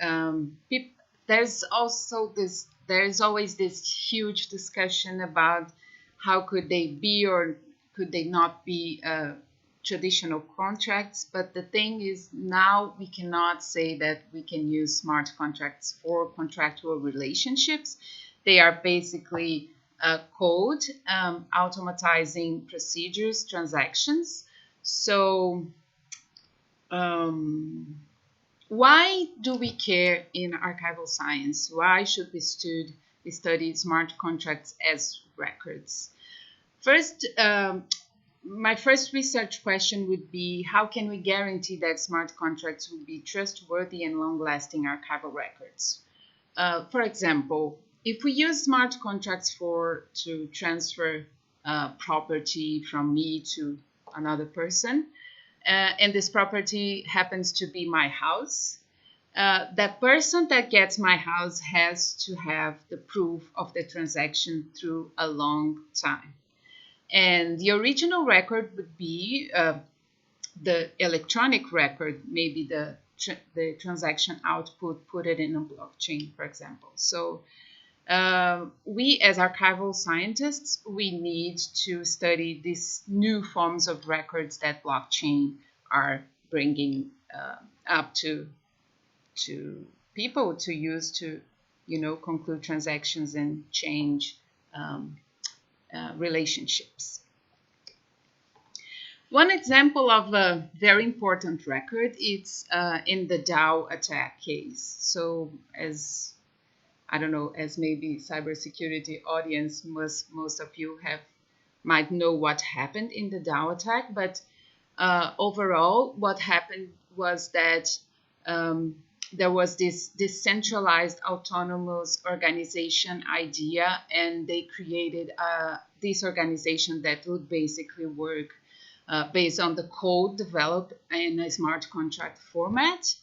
There's always this huge discussion about how could they be or could they not be traditional contracts. But the thing is, now we cannot say that we can use smart contracts for contractual relationships. They are basically code, automatizing procedures, transactions. So why do we care in archival science? Why should we study smart contracts as records? First, my first research question would be, how can we guarantee that smart contracts will be trustworthy and long-lasting archival records? For example, if we use smart contracts to transfer property from me to another person, and this property happens to be my house, that person that gets my house has to have the proof of the transaction through a long time. And the original record would be the electronic record, maybe the transaction output, put it in a blockchain, for example. So we as archival scientists, we need to study these new forms of records that blockchain are bringing up to people to use to conclude transactions and change relationships. One example of a very important record is in the Dow attack case. So as maybe cybersecurity audience, most of you might know what happened in the Dow attack, but overall, what happened was that there was this decentralized autonomous organization idea, and they created this organization that would basically work based on the code developed in a smart contract format.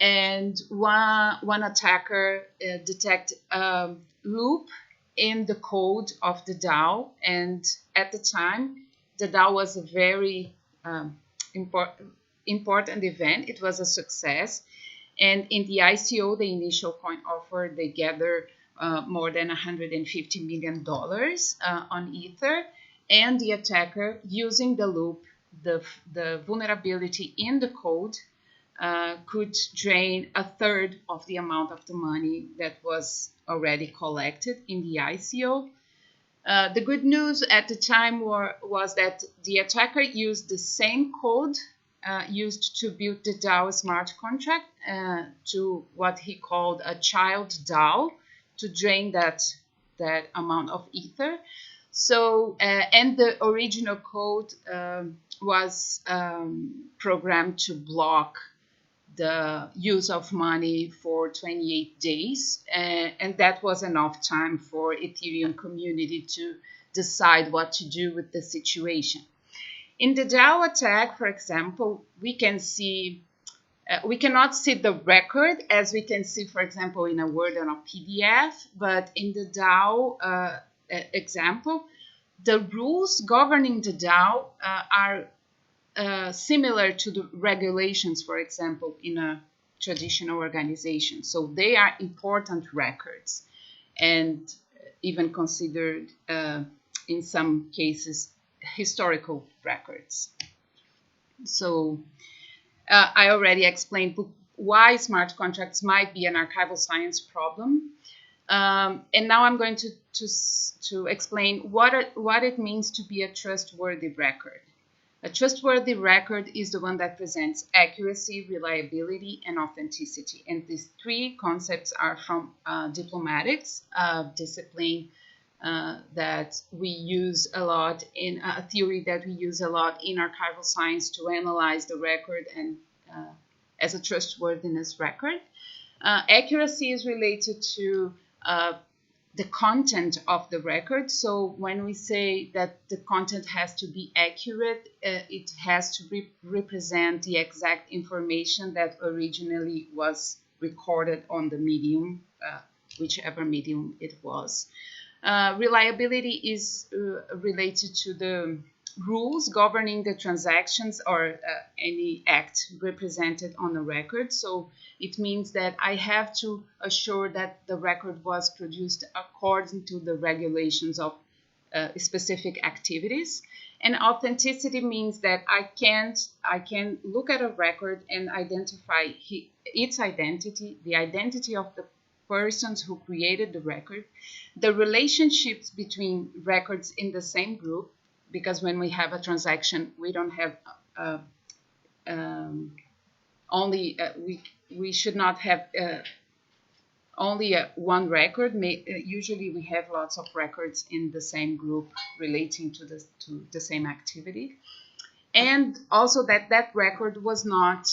And one attacker detected a loop in the code of the DAO, and at the time, the DAO was a very important event. It was a success, and in the ICO, the initial coin offer, they gathered more than $150 million on Ether, and the attacker, using the loop, the vulnerability in the code, could drain a third of the amount of the money that was already collected in the ICO. The good news at the time was that the attacker used the same code used to build the DAO smart contract to what he called a child DAO to drain that amount of Ether. So, and the original code was programmed to block the use of money for 28 days, and that was enough time for Ethereum community to decide what to do with the situation. In the DAO attack, for example, we cannot see the record as we can see, for example, in a Word or a PDF, but in the DAO example, the rules governing the DAO are similar to the regulations, for example, in a traditional organization. So they are important records and even considered, in some cases, historical records. So I already explained why smart contracts might be an archival science problem. And now I'm going to explain what it means to be a trustworthy record. A trustworthy record is the one that presents accuracy, reliability, and authenticity. And these three concepts are from diplomatics, discipline that we use a lot in a theory that we use a lot in archival science to analyze the record and as a trustworthiness record. Accuracy is related to the content of the record. So when we say that the content has to be accurate, it has to represent the exact information that originally was recorded on the medium, whichever medium it was. Reliability is related to the rules governing the transactions or any act represented on the record. So it means that I have to assure that the record was produced according to the regulations of specific activities. And authenticity means that I can look at a record and identify its identity, the identity of the persons who created the record, the relationships between records in the same group, because when we have a transaction, we don't have we should not have only one record. Usually we have lots of records in the same group relating to the same activity. And also that record was not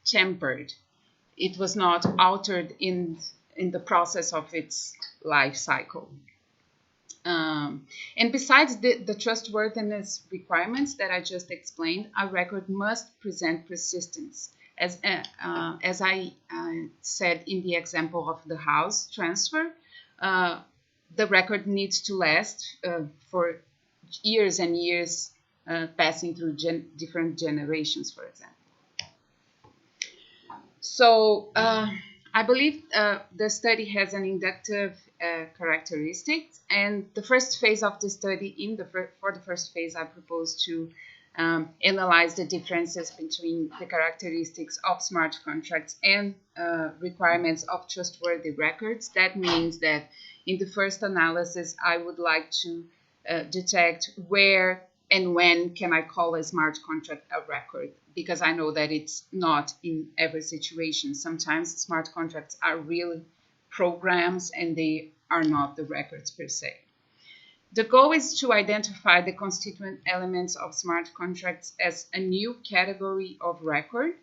tempered. It was not altered in the process of its life cycle. And besides the trustworthiness requirements that I just explained, a record must present persistence. As I said in the example of the house transfer, the record needs to last for years and years, passing through different generations, for example. So I believe the study has an inductive characteristics, and the first phase of the study, for the first phase, I propose to analyze the differences between the characteristics of smart contracts and requirements of trustworthy records. That means that in the first analysis, I would like to detect where and when can I call a smart contract a record, because I know that it's not in every situation. Sometimes smart contracts are really programs and they are not the records per se. The goal is to identify the constituent elements of smart contracts as a new category of record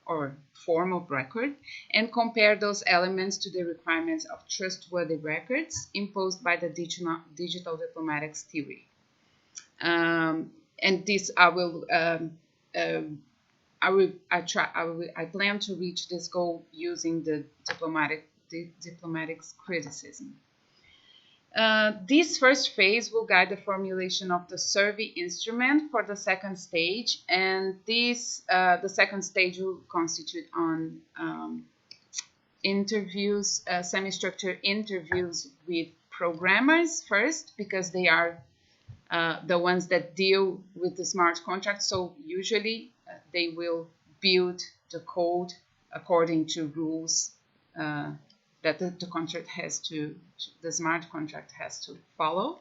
or form of record, and compare those elements to the requirements of trustworthy records imposed by the digital diplomatics theory. And this I plan to reach this goal using the diplomatics criticism. This first phase will guide the formulation of the survey instrument for the second stage, and the second stage will constitute on interviews, semi-structured interviews with programmers first, because they are the ones that deal with the smart contract. So usually they will build the code according to rules that the contract has to, the smart contract has to follow.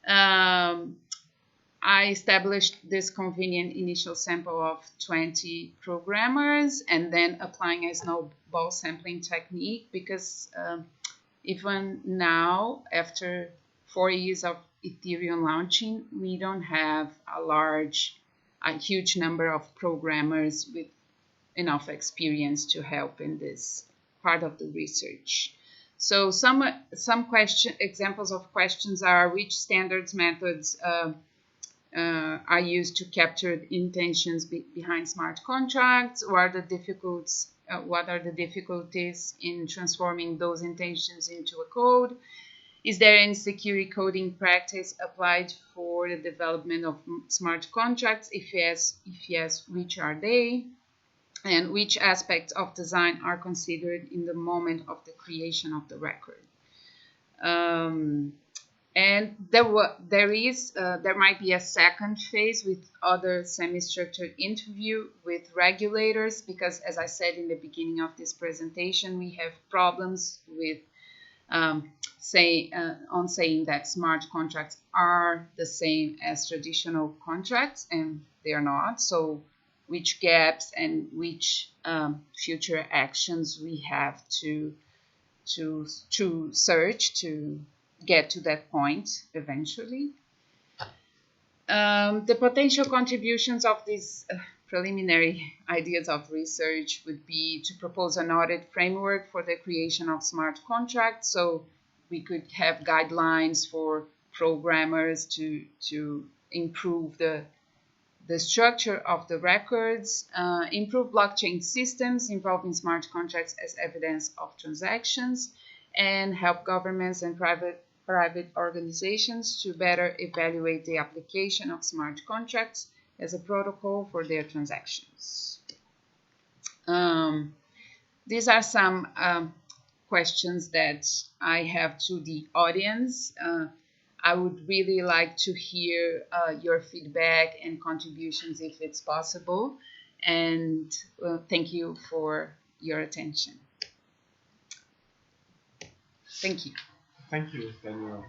I established this convenient initial sample of 20 programmers, and then applying a snowball sampling technique, because even now, after 4 years of Ethereum launching, we don't have a huge number of programmers with enough experience to help in this part of the research. So some examples of questions are: which standards methods are used to capture the intentions behind smart contracts? What are the difficulties in transforming those intentions into a code? Is there any security coding practice applied for the development of smart contracts? If yes, which are they? And which aspects of design are considered in the moment of the creation of the record? And there might be a second phase with other semi-structured interview with regulators, because, as I said in the beginning of this presentation, we have problems with saying that smart contracts are the same as traditional contracts, and they are not. So which gaps and which future actions we have to search to get to that point eventually. The potential contributions of these preliminary ideas of research would be to propose an audit framework for the creation of smart contracts. So we could have guidelines for programmers to improve the structure of the records, improve blockchain systems involving smart contracts as evidence of transactions, and help governments and private organizations to better evaluate the application of smart contracts as a protocol for their transactions. These are some questions that I have to the audience. I would really like to hear your feedback and contributions if it's possible. And thank you for your attention. Thank you. Thank you, Daniel.